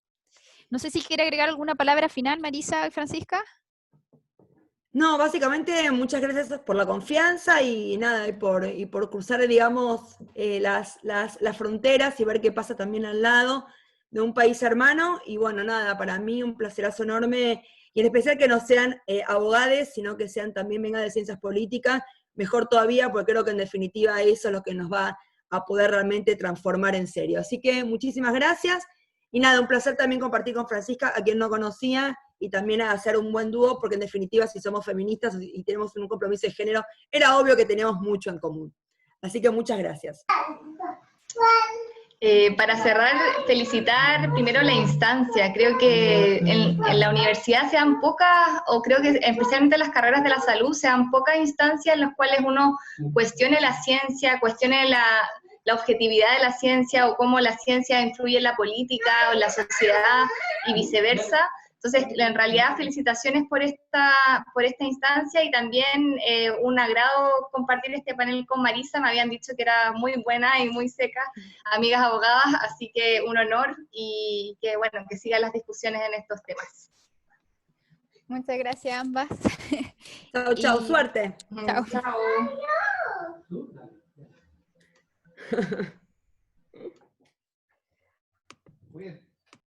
No sé si quiere agregar alguna palabra final, Marisa y Francisca. No, básicamente muchas gracias por la confianza y nada, y por cruzar, digamos, las fronteras y ver qué pasa también al lado de un país hermano. Y bueno, nada, para mí un placerazo enorme, y en especial que no sean abogados, sino que sean también vengan de ciencias políticas, mejor todavía, porque creo que en definitiva eso es lo que nos va a poder realmente transformar en serio. Así que muchísimas gracias, y nada, un placer también compartir con Francisca, a quien no conocía, y también a hacer un buen dúo, porque en definitiva si somos feministas y tenemos un compromiso de género, era obvio que teníamos mucho en común. Así que muchas gracias. Para cerrar, felicitar primero la instancia. Creo que en la universidad sean pocas, o creo que especialmente en las carreras de la salud, sean pocas instancias en las cuales uno cuestione la ciencia, cuestione la objetividad de la ciencia, o cómo la ciencia influye en la política o en la sociedad y viceversa. Entonces, en realidad, felicitaciones por esta instancia, y también un agrado compartir este panel con Marisa. Me habían dicho que era muy buena y muy seca, amigas abogadas, así que un honor, y que bueno, que sigan las discusiones en estos temas. Muchas gracias a ambas. Chao, chao, suerte. Chao. Chao. Muy bien.